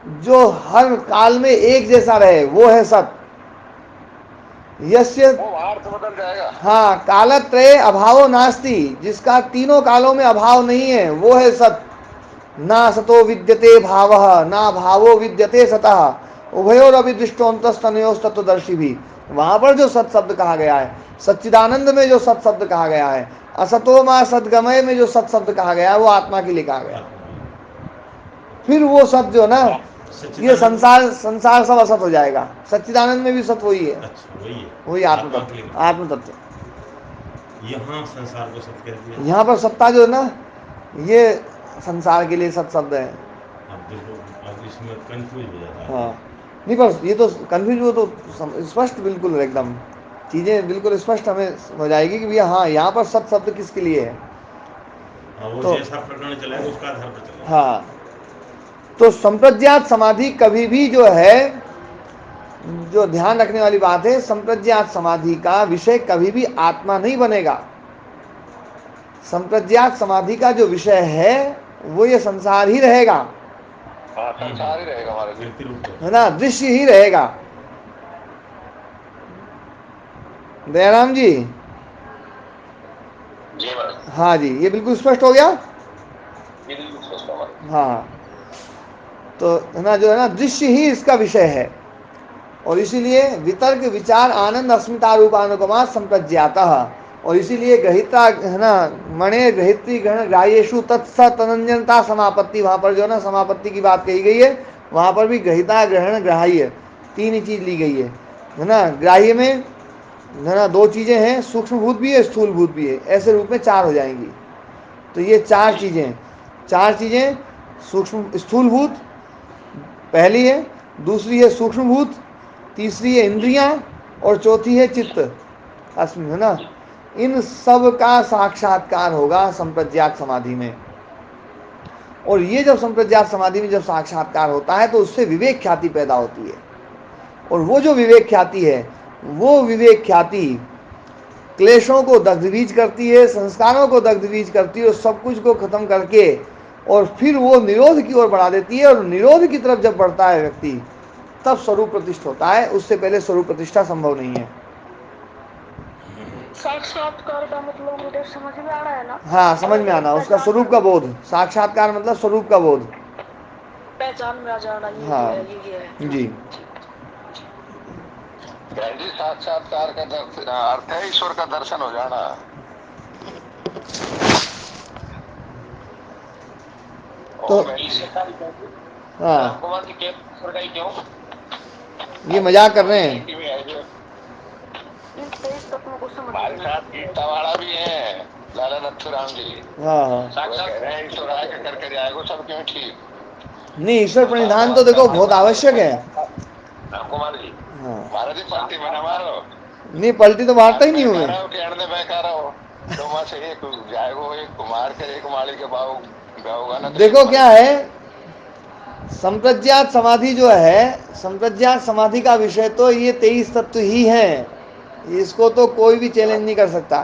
Speaker 1: जो हर काल में एक जैसा रहे, वो है सत। यस्य,
Speaker 2: वो अर्थ बदल जाएगा।
Speaker 1: हाँ, कालत्रय अभावो नास्ति, जिसका तीनों कालों में अभाव नहीं है, वो है सत। ना सतो विद्यते भावः, ना भावो विद्यते सतः, उभयोर अभिदृष्टोन्तस्तनयोस् तत्वदर्शी भी। वहां पर जो सत शब्द कहा गया है, सच्चिदानंद में जो सत शब्द कहा गया है, असतो मा सद्गमय में जो सत शब्द कहा गया है, वो आत्मा के लिए कहा गया। फिर वो सत जो ना, ये संसार सब असत हो जाएगा। सच्चिदानंद में भी सत वही है।
Speaker 3: अच्छा, वही है,
Speaker 1: वही आत्म तत्व, आत्म तत्व।
Speaker 3: यहाँ संसार को सत कह दिया।
Speaker 1: यहाँ पर सत्ता जो है ना, ये संसार के लिए सत शब्द है।
Speaker 3: अब देखो, अब इसमें कंफ्यूज हो जाता है।
Speaker 1: हाँ, नहीं, पर ये तो कंफ्यूज हो तो स्पष्ट, बिल्कुल एकदम चीजें बिल्कुल स्पष्ट हमें हो जाएगी कि भैया हाँ, यहाँ पर सत शब्द किसके लिए है।
Speaker 3: वो
Speaker 1: तो
Speaker 3: जैसा प्रकरण चलेगा उसका आधार पर चलेगा।
Speaker 1: हाँ, तो संप्रज्ञात समाधि कभी भी जो है, जो ध्यान रखने वाली बात है, संप्रज्ञात समाधि का विषय कभी भी आत्मा नहीं बनेगा। संप्रज्ञात समाधि का जो विषय है वो ये संसार ही रहेगा,
Speaker 2: संसार ही रहेगा हमारे लिए,
Speaker 1: है ना, दृश्य ही रहेगा। दयाराम जी,
Speaker 2: जी महाराज,
Speaker 1: हाँ जी, ये बिल्कुल स्पष्ट हो गया।
Speaker 2: ये बिल्कुल स्पष्ट हुआ।
Speaker 1: हाँ, तो है ना, जो है ना, दृश्य ही इसका विषय है। और इसीलिए वितर्क विचार आनंद अस्मिता रूपानुपमा संप्रज्ञातः, और इसीलिए ग्रहिता, है ना, मणे ग्रहित्री ग्रहण ग्राह्येषु तत्सत अनन्यता समापत्ति, वहां पर जो है ना समापत्ति की बात कही गई है, वहां पर भी ग्रहिता ग्रहण ग्राह्य तीन ही चीज ली गई है ना। ग्राह्य में है ना दो चीजें हैं, सूक्ष्म भूत भी है, स्थूल भूत भी है, ऐसे रूप में चार हो जाएंगी। तो ये चार चीजें सूक्ष्म स्थूल भूत पहली है, दूसरी है सूक्ष्म भूत, तीसरी है इंद्रियां, और चौथी है चित्त, है ना। इन सब का साक्षात्कार होगा संप्रज्ञात समाधि में। और ये जब संप्रज्ञात समाधि में जब साक्षात्कार होता है तो उससे विवेक ख्याति पैदा होती है। और वो जो विवेक ख्याति है, वो विवेक ख्याति क्लेशों को दग्धबीज करती है, संस्कारों को दग्धबीज करती है, और सब कुछ को खत्म करके और फिर वो निरोध की ओर बढ़ा देती है। और निरोध की तरफ जब बढ़ता है व्यक्ति, तब स्वरूप प्रतिष्ठा होता है। उससे पहले स्वरूप प्रतिष्ठा संभव नहीं है।
Speaker 5: साक्षात्कार का मतलब मुझे समझ में आ रहा है ना?
Speaker 1: हाँ, समझ में आना, उसका स्वरूप का बोध। साक्षात्कार मतलब स्वरूप का बोध,
Speaker 5: पहचान में आ जाना। ये
Speaker 1: हाँ,
Speaker 5: ये है
Speaker 1: जी।
Speaker 2: साक्षात्कार का अर्थ है ईश्वर का दर्शन हो जाना।
Speaker 1: तो हाँ, ये मजाक कर रहे हैं।
Speaker 2: हमारे साथ गीता वाला भी है, लाला नथुराम जी।
Speaker 1: हाँ,
Speaker 2: ईश्वर आएगा करके जाएगा, सब क्यों ठीक
Speaker 1: नहीं, ईश्वर प्रणिधान तो देखो बहुत आवश्यक है।
Speaker 2: कुमार जी,
Speaker 1: हाँ,
Speaker 2: महाराज जी पलटी बना मारो,
Speaker 1: नहीं पलटी तो मारता ही नहीं हूँ मैं।
Speaker 2: तो वहां से एक जाएगो, एक मार कर एक माली के भाव गाओगा ना।
Speaker 1: देखो क्या है, संप्रज्ञात समाधि जो है, संप्रज्ञात समाधि का विषय तो ये 23 तत्व ही है। इसको तो कोई भी चैलेंज नहीं कर सकता।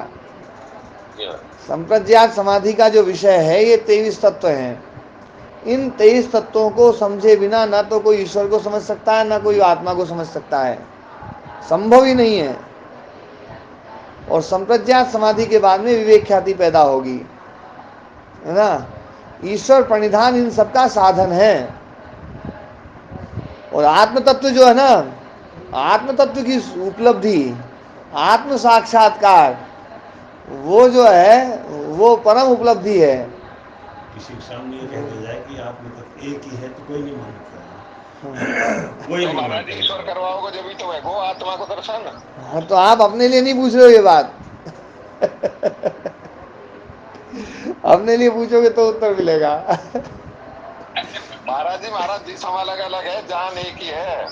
Speaker 1: संप्रज्ञात समाधि का जो विषय है ये 23 तत्व हैं। इन 23 तत्वों को समझे बिना ना तो कोई ईश्वर को समझ सकता है, ना कोई आत्मा को समझ सकता है, संभव ही नहीं है। और संप्रज्ञात समाधि के बाद में विवेक ख्याति पैदा होगी, है ना। ईश्वर प्रणिधान इन सबका साधन है। और आत्म तत्व जो है ना, आत्म तत्व की उपलब्धि, आत्म साक्षात्कार, वो जो है वो परम उपलब्धि है।
Speaker 3: किसी के सामने ये कह जाए कि आत्म तत्व एक ही है तो कोई नहीं मानता। कोई नहीं मानता।
Speaker 2: ईश्वर करवाओगे जब भी तो है वो आत्मा को दर्शन।
Speaker 1: हाँ, तो आप अपने लिए नहीं पूछ रहे हो ये बात। अपने लिए पूछोगे तो उत्तर मिलेगा।
Speaker 2: महाराज जी समा अलग अलग है, जान एक ही है।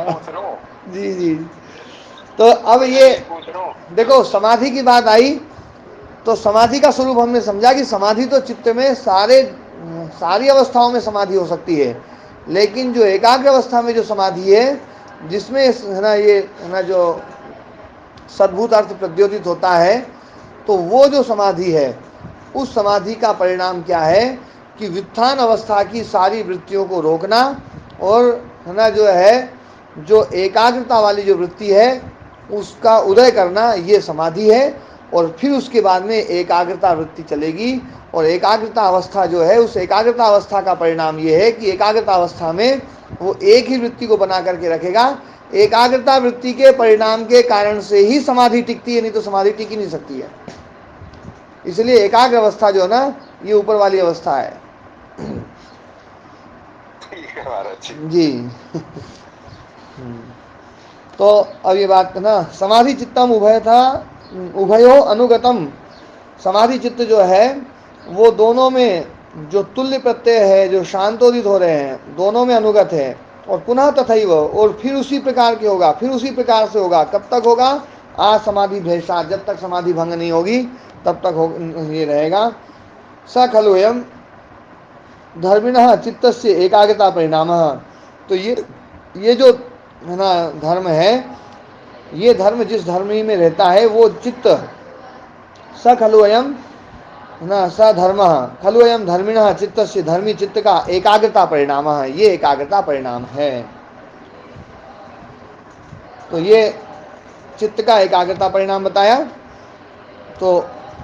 Speaker 2: पूछ रहा हूं।
Speaker 1: जी जी। तो अब ये देखो, समाधि की बात आई तो समाधि का स्वरूप हमने समझा कि समाधि तो चित्त में सारी अवस्थाओं में समाधि हो सकती है। लेकिन जो एकाग्र अवस्था में जो समाधि है, जिसमें है ना ये है ना जो सद्भूत अर्थ प्रद्योतित होता है, तो वो जो समाधि है, उस समाधि का परिणाम क्या है कि व्युत्थान अवस्था की सारी वृत्तियों को रोकना, और है ना जो है जो एकाग्रता वाली जो वृत्ति है उसका उदय करना, ये समाधि है। और फिर उसके बाद में एकाग्रता वृत्ति चलेगी। और एकाग्रता अवस्था जो है, उस एकाग्रता अवस्था का परिणाम ये है कि एकाग्रता अवस्था में वो एक ही वृत्ति को बना करके रखेगा। एकाग्रता वृत्ति के परिणाम के कारण से ही समाधि टिकती है, नहीं तो समाधि टिक ही नहीं सकती है। इसलिए एकाग्र अवस्था जो है ना, ये ऊपर वाली अवस्था है। जी। तो अब ये बात ना, समाधि चित्तम उभय था, उभयो अनुगतम। समाधि चित्त जो है वो दोनों में जो तुल्य प्रत्यय है, जो शांतोदित हो रहे हैं, दोनों में अनुगत है। और पुनः तथैव, और फिर उसी प्रकार के होगा, फिर उसी प्रकार से होगा। कब तक होगा? आ समाधि भेषा, जब तक समाधि भंग नहीं होगी तब तक ये रहेगा। स खलु एवं धर्मिणः चित्तस्य एकाग्रता परिणामः। तो ये जो है ना धर्म है, ये धर्म जिस धर्मी में रहता है वो चित्त स खलु अयम न स धर्म खलु अयम धर्मिणः चित्तस्य, धर्मी चित्त का एकाग्रता परिणाम है, ये एकाग्रता परिणाम है। तो ये चित्त का एकाग्रता परिणाम बताया। तो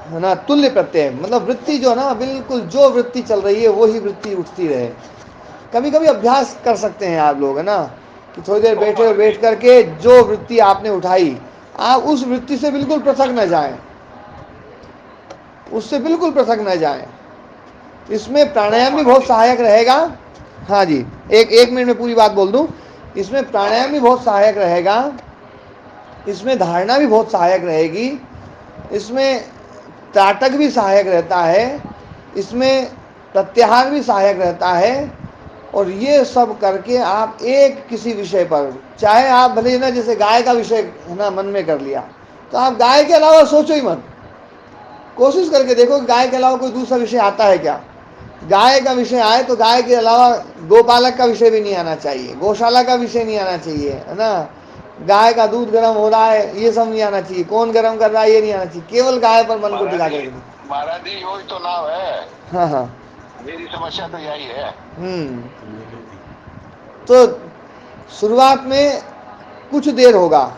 Speaker 1: है ना तुल्य प्रत्यय, मतलब वृत्ति जो है ना बिल्कुल जो वृत्ति चल रही है वो ही वृत्ति उठती रहे। कभी कभी अभ्यास कर सकते हैं आप लोग, है ना, कि थोड़ी देर बैठ करके जो वृत्ति आपने उठाई आप उस वृत्ति से बिल्कुल पृथक न जाएं, उससे बिल्कुल पृथक न जाएं। इसमें प्राणायाम भी बहुत सहायक रहेगा। हाँ जी, एक मिनट में पूरी बात बोल दूं। इसमें प्राणायाम भी बहुत सहायक रहेगा, इसमें धारणा भी बहुत सहायक रहेगी, इसमें त्राटक भी सहायक रहता है, इसमें प्रत्याहार भी सहायक रहता है। और ये सब करके आप एक किसी विषय पर, चाहे आप भले ना जैसे गाय का विषय है ना मन में कर लिया, तो आप गाय के अलावा सोचो ही मत। कोशिश करके देखो कि गाय के अलावा कोई दूसरा विषय आता है क्या। गाय का विषय आए तो गाय के अलावा गोपालक का विषय भी नहीं आना चाहिए, गौशाला का विषय नहीं आना चाहिए, है ना, गाय का दूध गर्म हो रहा है ये सब नहीं आना चाहिए, कौन गर्म कर रहा है ये नहीं आना चाहिए, केवल गाय पर मन को टिका कर।
Speaker 2: महाराज जी वही तो नाम है।
Speaker 1: हाँ हाँ,
Speaker 2: मेरी समस्या तो यही है।
Speaker 1: तो शुरुआत में कुछ देर होगा,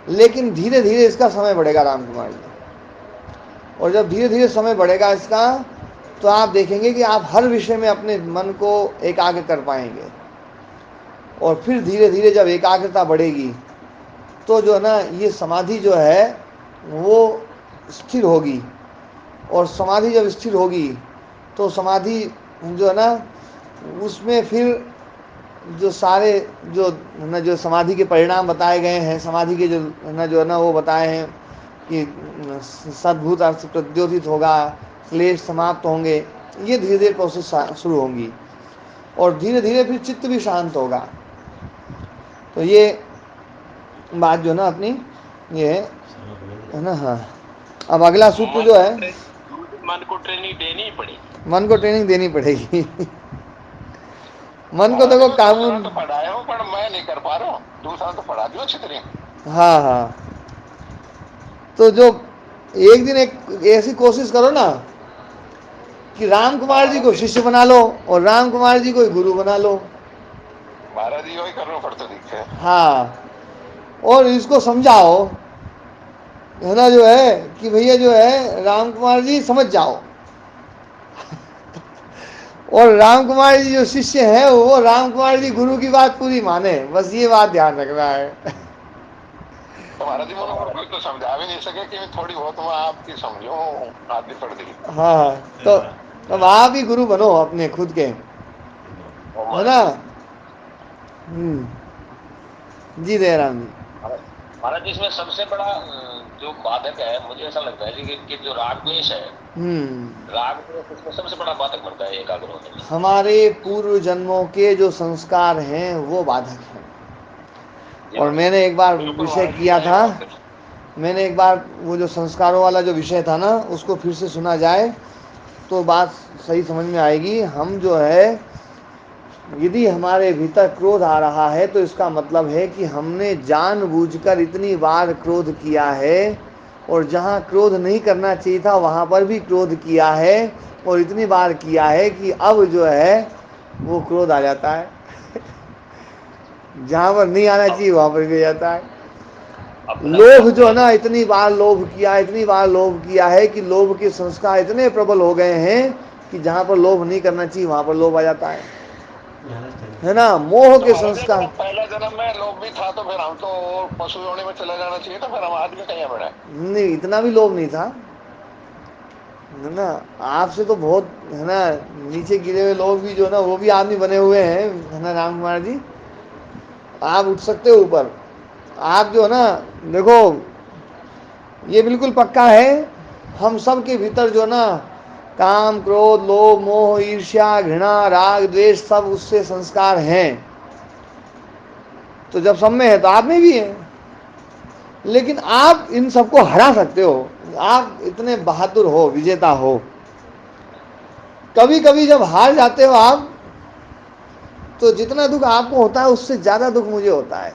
Speaker 1: लेकिन धीरे धीरे इसका समय बढ़ेगा राम कुमार जी। और जब धीरे धीरे समय बढ़ेगा इसका, तो आप देखेंगे कि आप हर विषय में अपने मन को एकाग्र कर पाएंगे। और फिर धीरे धीरे जब एकाग्रता बढ़ेगी तो जो है ना ये समाधि जो है वो स्थिर होगी। और समाधि जब स्थिर होगी तो समाधि जो है ना उसमें फिर जो सारे जो है ना जो समाधि के परिणाम बताए गए हैं, समाधि के जो है ना वो बताए हैं कि सद्भूत अर्थ प्रद्योतित होगा, क्लेश समाप्त होंगे, ये धीरे धीरे प्रोसेस शुरू होंगी। और धीरे धीरे फिर चित्त भी शांत होगा। तो ये बात जो है ना अपनी ये है ना। हाँ, अब अगला सूत्र जो है,
Speaker 2: मन को ट्रेनिंग देनी पड़ेगी,
Speaker 1: मन को ट्रेनिंग देनी पड़ेगी। मन को देखो कानून
Speaker 2: तो पढ़ाया हूँ पर मैं नहीं कर पा रहा हूँ, दूसरा तो पढ़ा दियो अच्छी तरह।
Speaker 1: हाँ हाँ, तो जो एक दिन एक ऐसी कोशिश करो ना कि राम कुमार जी को शिष्य बना लो और राम कुमार जी को गुरु बना लो।
Speaker 2: महाराज जी वही करना पड़ता दिखता है।
Speaker 1: हाँ, और इसको समझाओ है ना जो है कि भैया जो है राम कुमार जी समझ जाओ। और राम कुमार जी जो शिष्य है वो राम कुमार जी गुरु की बात पूरी माने, बस ये बात ध्यान रखना है।
Speaker 2: तो महाराज जी कोई तो समझा भी नहीं सके कि थोड़ी बहुत मैं आपकी समझो आदमी पड़ गई।
Speaker 1: हाँ, तो अब आप ही गुरु बनो अपने खुद के, है ना। जी दयाराम जी।
Speaker 2: महाराज जी इसमें सबसे बड़ा जो बाधक है मुझे ऐसा लगता है कि जो राग द्वेष है, राग द्वेष इसमें सबसे बड़ा बाधक बनता है एकाग्र होने में। हमारे
Speaker 1: पूर्व जन्मों के जो संस्कार हैं वो बाधक हैं। और मैंने एक बार विषय किया था, मैंने एक बार वो जो संस्कारों वाला जो विषय था ना उसको फिर से सुना जाए तो बात सही समझ में आएगी। हम जो है यदि हमारे भीतर क्रोध आ रहा है तो इसका मतलब है कि हमने जानबूझकर इतनी बार क्रोध किया है, और जहाँ क्रोध नहीं करना चाहिए था वहाँ पर भी क्रोध किया है, और इतनी बार किया है कि अब जो है वो क्रोध आ जाता है। जहाँ पर नहीं आना चाहिए वहाँ पर भी जाता है। लोभ जो है ना इतनी बार लोभ किया, इतनी बार लोभ किया है कि लोभ के संस्कार इतने प्रबल हो गए हैं कि जहाँ पर लोभ नहीं करना चाहिए वहाँ पर लोभ आ जाता है ना। मोह के संस्कार,
Speaker 2: पहला जन्म में लोभ भी था तो फिर हम तो पशु योनि में चला जाना चाहिए था, फिर हम आदमी कहीं बढ़े
Speaker 1: नहीं, इतना भी लोभ नहीं था, है ना। आपसे तो बहुत है ना नीचे गिरे हुए लोग भी जो है ना वो भी आदमी बने हुए हैं, है ना राम कुमार जी। आप उठ सकते हो ऊपर। आप जो है ना देखो ये बिल्कुल पक्का है, हम सब के भीतर जो ना काम क्रोध लोभ मोह ईर्ष्या घृणा राग द्वेष सब उससे संस्कार हैं। तो जब सब में है तो आप में भी है, लेकिन आप इन सबको हरा सकते हो। आप इतने बहादुर हो, विजेता हो, कभी कभी जब हार जाते हो आप, तो जितना दुख आपको होता है उससे ज्यादा दुख मुझे होता है।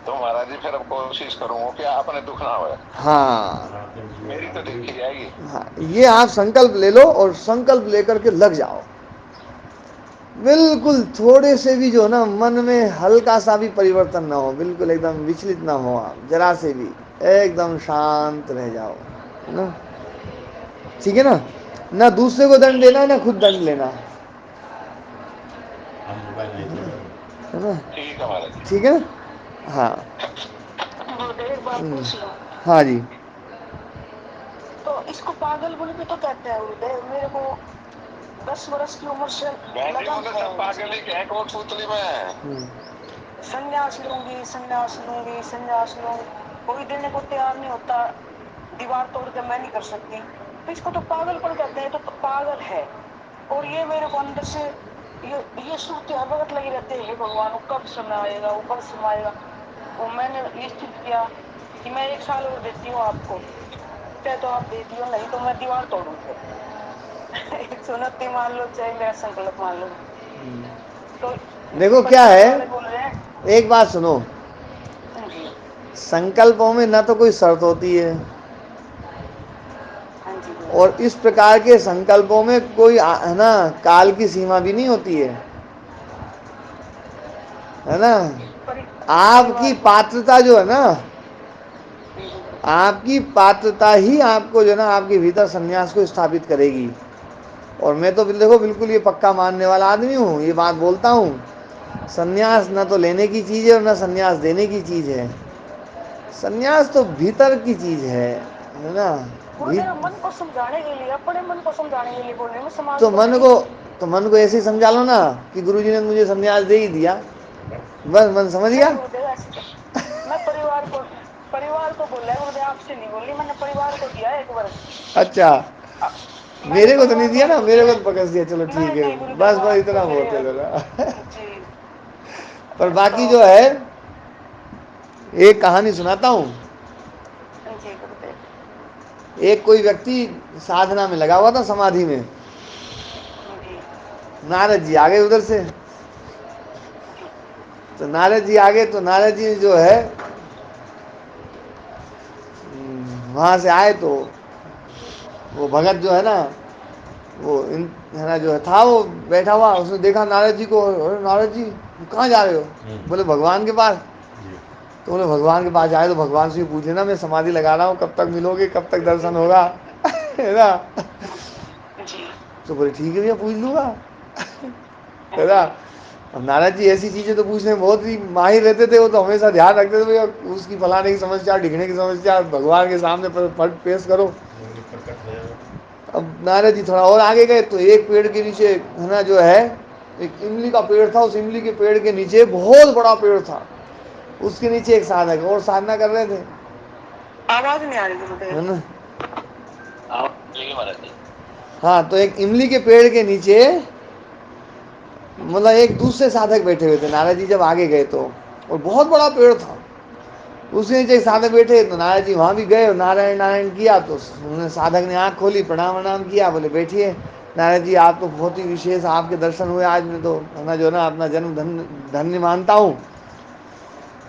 Speaker 2: तो महाराज जी फिर अब कोशिश करूंगा कि अपने दुख ना हो।
Speaker 1: हाँ
Speaker 2: मेरी तो देखी जाएगी।
Speaker 1: हाँ, ये आप संकल्प ले लो और संकल्प लेकर के लग जाओ। बिल्कुल थोड़े से भी जो ना मन में हल्का सा भी परिवर्तन ना हो, बिल्कुल एकदम विचलित ना हो, आप जरा से भी एकदम शांत रह जाओ, है ना। ठीक है ना, ना दूसरे को दंड देना ना खुद दंड लेना, है ना।
Speaker 2: ठीक है महाराज जी।
Speaker 1: ठीक है ना, हाँ।
Speaker 5: गुरुदेव एक बात पूछ लो।
Speaker 1: हाँ जी।
Speaker 5: तो इसको पागल बोले भी तो कहते हैं गुरुदेव। मेरे को 10 वर्ष की उम्र से लगन है।
Speaker 2: पागल ही कह कठपुतली में
Speaker 5: संन्यास लूंगी, संन्यास लूंगी, संन्यास लूंगी, कोई देने को तैयार नहीं होता। दीवार तोड़ के मैं नहीं कर सकती, तो इसको तो पागलपन कहते हैं। तो पागल है। और ये मेरे को अंदर से ये सूरतें हर वक्त लगी रहती है, हे भगवान वो कब समय आएगा, वो कब समय आएगा। वो मैंने निश्चित किया कि मैं 1 साल और देती हूँ आपको, चाहे तो आप देती हो, नहीं तो मैं दीवार तोड़ू। फिर सुनती मान लो, चाहे मेरा संकल्प मान लो। तो
Speaker 1: देखो क्या है, एक बात सुनो, संकल्पों में ना तो कोई शर्त होती है, और इस प्रकार के संकल्पों में कोई है ना काल की सीमा भी नहीं होती है ना। आपकी पात्रता जो है ना, आपकी पात्रता ही आपको जो है ना आपके भीतर संन्यास को स्थापित करेगी। और मैं तो देखो बिल्कुल ये पक्का मानने वाला आदमी हूँ, ये बात बोलता हूँ, संन्यास ना तो लेने की चीज़ है और ना संन्यास देने की चीज़ है। संन्यास तो भीतर की चीज़ है ना।
Speaker 5: मन को समझाने के लिए, अपने मन को समझाने के लिए बोल रहे हैं, समाज
Speaker 1: तो मन को ऐसे ही समझा लो ना कि गुरुजी ने मुझे संन्यास दे ही दिया, बस मन समझ गया।
Speaker 5: मैं परिवार को बोला है गुरुदेव, आपसे नहीं बोली, मैंने परिवार को दिया 1 वर्ष।
Speaker 1: अच्छा, मेरे को तो नहीं दिया ना, मेरे को तो पकड़ दिया। चलो ठीक है, बस बस इतना बहुत है जरा। पर बाकी जो है एक कहानी सुनाता हूँ। एक कोई व्यक्ति साधना में लगा हुआ था, समाधि में। नारद जी आ गए उधर से। तो नारद जी आ गए, तो नारद जी जो है वहां से आए, तो वो भगत जो है ना, वो है ना जो था वो बैठा हुआ, उसने देखा नारद जी को। नारद जी कहाँ जा रहे हो? बोले भगवान के पास। तो बोले भगवान के पास आए तो भगवान से पूछ लेना, मैं समाधि लगा रहा हूँ, कब तक मिलोगे, कब तक दर्शन होगा, है ना। तो बोले ठीक है भैया, पूछ लूंगा, है ना। अब नारद जी ऐसी चीजें तो पूछने में बहुत ही माहिर रहते थे। वो तो हमेशा ध्यान रखते थे भैया उसकी फलाने की समस्या, ढिकने की समस्या भगवान के सामने पेश करो। अब नारद जी थोड़ा और आगे गए, तो एक पेड़ के नीचे है ना जो है एक इमली का पेड़ था। उस इमली के पेड़ के नीचे बहुत बड़ा पेड़ था, उसके नीचे एक साधक और साधना कर रहे थे।
Speaker 5: आवाज नहीं आ रही
Speaker 1: है ना।
Speaker 2: महाराज।
Speaker 1: हाँ, तो एक इमली के पेड़ के नीचे मतलब एक दूसरे साधक बैठे हुए थे। नारद जी जब आगे गए तो, और बहुत बड़ा पेड़ था, उसके नीचे एक साधक बैठे। तो नारद जी वहाँ भी गए और नारायण नारायण किया। तो उन्होंने साधक ने आँख खोली, प्रणाम प्रणाम किया, बोले बैठिए। नारद जी आप तो बहुत ही विशेष, आपके दर्शन हुए आज, मैं तो है ना जो ना अपना जन्म धन्य मानता हूँ।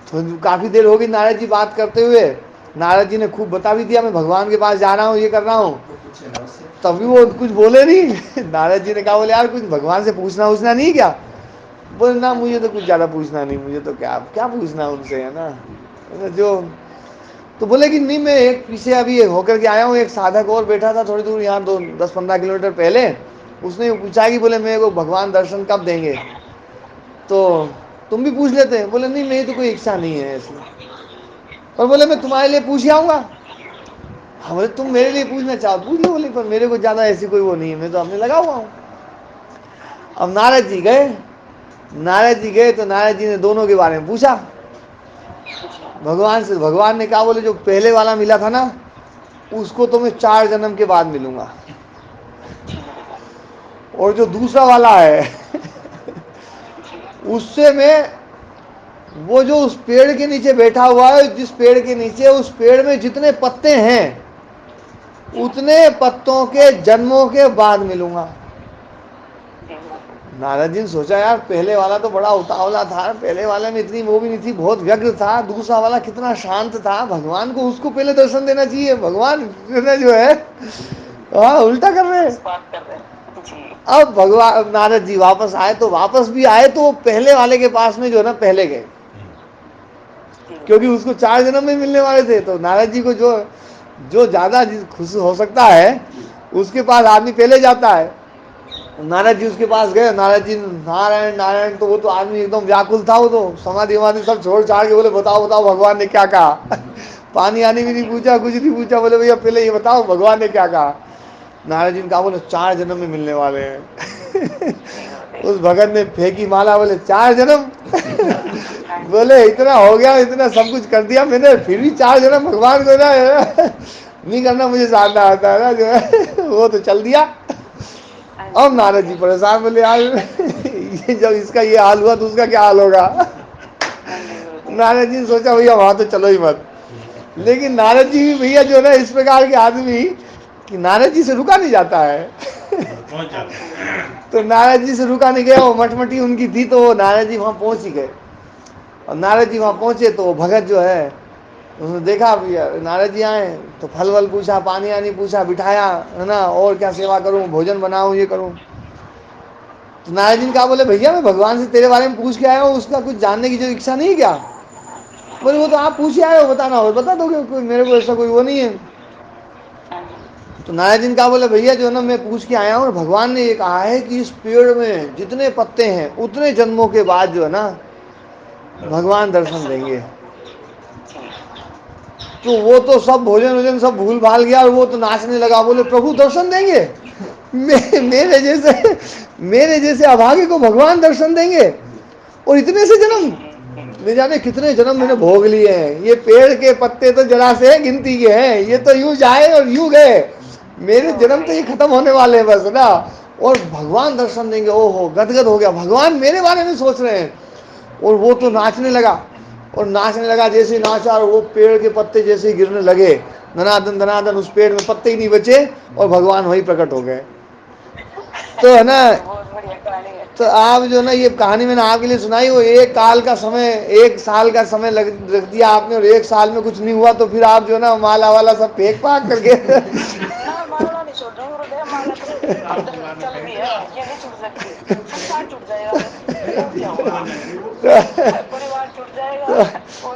Speaker 1: तो काफ़ी देर हो गई नारद जी बात करते हुए। नारद जी ने खूब बता भी दिया, मैं भगवान के पास जा रहा हूँ, ये कर रहा हूँ। तभी वो कुछ बोले नहीं। नारद जी ने कहा, बोले यार कुछ भगवान से पूछना नहीं क्या? बोले ना, मुझे तो कुछ ज़्यादा पूछना नहीं, मुझे तो क्या पूछना उनसे, है ना जो। तो बोले कि नहीं, मैं एक पीछे अभी होकर के आया हूँ, एक साधक और बैठा था थोड़ी दूर यहाँ 10-15 किलोमीटर पहले। उसने पूछा कि बोले मेरे को भगवान दर्शन कब देंगे, तो तुम भी पूछ लेते हैं। बोले नहीं, मेरी तो कोई इच्छा नहीं है ऐसी। और बोले मैं तुम्हारे लिए पूछ आऊँगा। हाँ, बोले तुम मेरे लिए पूछना चाहो पूछ लो, बोले पर मेरे को ज़्यादा ऐसी कोई वो नहीं है, मैं तो अपने लगा हुआ हूँ। अब नारद जी गए तो नारद जी ने दोनों के बारे में पूछा भगवान से। भगवान ने कहा, बोले जो पहले वाला मिला था ना, उसको तो मैं 4 जन्म के बाद मिलूंगा, और जो दूसरा वाला है उससे मैं, वो जो उस पेड़ के नीचे बैठा हुआ है, जिस पेड़ के नीचे, उस पेड़ में जितने पत्ते हैं उतने पत्तों के जन्मों के बाद मिलूंगा। नारद जी ने सोचा यार पहले वाला तो बड़ा उतावला था, पहले वाले में इतनी वो भी नहीं थी, बहुत व्यग्र था, दूसरा वाला कितना शांत था, भगवान को उसको पहले दर्शन देना चाहिए, भगवान जो है हाँ उल्टा कर रहे हैं। अब भगवान नारद जी वापस आए, तो वापस भी आए तो पहले वाले के पास में जो है ना पहले गए, क्योंकि उसको 4 जन्म में मिलने वाले थे। तो नारद जी को जो जो ज्यादा खुश हो सकता है उसके पास आदमी पहले जाता है। नारद जी उसके पास गए, नारद जी नारायण नारायण, तो वो तो आदमी एकदम व्याकुल था, वो तो समाधि वाधि सब छोड़ छाड़ के बोले बताओ बताओ भगवान ने क्या कहा। पानी आने भी नहीं पूछा, कुछ नहीं पूछा, बोले भैया पहले ये बताओ भगवान ने क्या कहा। नारद जी ने कहा बोले 4 जन्म में मिलने वाले हैं। उस भगत ने फेंकी माला, बोले 4 जन्म। बोले इतना हो गया, इतना सब कुछ कर दिया मैंने, फिर भी 4 जन्म भगवान को ना नहीं करना मुझे साधना आता है ना जो है वो तो चल दिया। अब नारद जी परेशान, बोले यार ये जब इसका ये हाल हुआ तो उसका क्या हाल होगा। नारद जी ने सोचा भैया वहां तो चलो ही मत। लेकिन नारद जी भी भैया जो है ना इस प्रकार के आदमी कि नारद जी से रुका नहीं जाता है। तो नारद जी से रुका नहीं गया, वो मटमटी उनकी थी, तो नारद जी वहां पहुंच ही गए। और नारद जी वहां पहुंचे तो भगत जो है उसने देखा भैया नारद जी आए, तो फल वल पूछा, पानी आनी पूछा, बिठाया है ना, और क्या सेवा करूं, भोजन बनाऊं, ये करूं। तो नारद जी ने कहा बोले भैया मैं भगवान से तेरे बारे में पूछ के आया हूँ, उसका कुछ जानने की जो इच्छा नहीं है क्या। बोले वो तो आप पूछ आए हो, बताना हो बता दोगे, कोई मेरे को ऐसा कोई वो नहीं है। तो नारद जी ने कहा बोले भैया जो है ना मैं पूछ के आया हूँ, भगवान ने ये कहा है कि इस पेड़ में जितने पत्ते हैं उतने जन्मों के बाद जो है ना भगवान दर्शन देंगे। तो वो तो सब भोजन वोजन सब भूल भाल गया और वो तो नाचने लगा, बोले प्रभु दर्शन देंगे, मेरे जैसे अभागे को भगवान दर्शन देंगे, और इतने से जन्म, न जाने कितने जन्म मैंने भोग लिए हैं, ये पेड़ के पत्ते तो जरा से गिनती के हैं, ये तो यूं जाए और यूं गए, मेरे जन्म तो ये खत्म होने वाले हैं बस ना, और भगवान दर्शन देंगे। ओहो गदगद हो गया, भगवान मेरे बारे में सोच रहे हैं। और वो तो नाचने लगा, और नाचने लगा, जैसे नाचा और वो पेड़ के पत्ते जैसे गिरने लगे, धनाधन धनाधन, उस पेड़ में पत्ते ही नहीं बचे और भगवान वहीं प्रकट हो गए। तो है ना, तो आप जो ना ये कहानी मैंने आपके लिए सुनाई, वो एक काल का समय, 1 साल का समय रख दिया आपने, और 1 साल में कुछ नहीं हुआ, तो फिर आप जो ना माला वाला सब फेंक फाक करके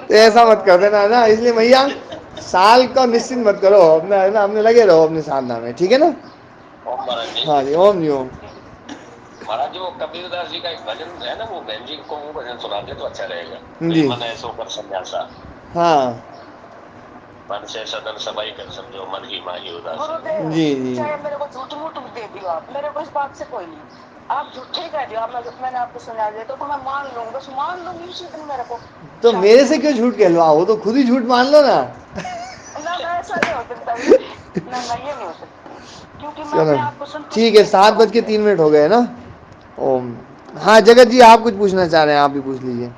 Speaker 1: तो ऐसा मत कर देना ना, इसलिए भैया साल का निश्चित मत करो अपना, है ना, अपने लगे रहो अपनी साधना में, ठीक है ना। हाँ जी, ओम जी ओम।
Speaker 2: महाराज जो कबीरदास जी का एक भजन है ना, वो बहन जी को वो भजन सुनाते तो अच्छा रहेगा।
Speaker 1: जी
Speaker 2: मन ऐसो कर सन्यासा,
Speaker 1: हाँ
Speaker 2: मन से सदन सबाई कर समझो, मन ही माही उदास।
Speaker 5: गुरुदेव
Speaker 1: जी जी
Speaker 5: चाहे मेरे को झूठ मूठ दे दियो आप, मेरे को इस बात से कोई नहीं, आप झूठे कह दियो, मैंने आपको सुना दिया तो मैं मान लूंगा, बस मान लूंगी उसी दिन मेरे को।
Speaker 1: तो मेरे से क्यों झूठ कहलवाओ, वो तो खुद ही झूठ मान लो ना।
Speaker 5: ना ऐसा नहीं हो सकता, ना ये नहीं हो सकता, क्योंकि
Speaker 1: चलो
Speaker 5: मैं आपको सुन
Speaker 1: ठीक है, 7:03 हो गए ना। ओम। हाँ जगत जी आप कुछ पूछना चाह रहे हैं, आप भी पूछ लीजिए।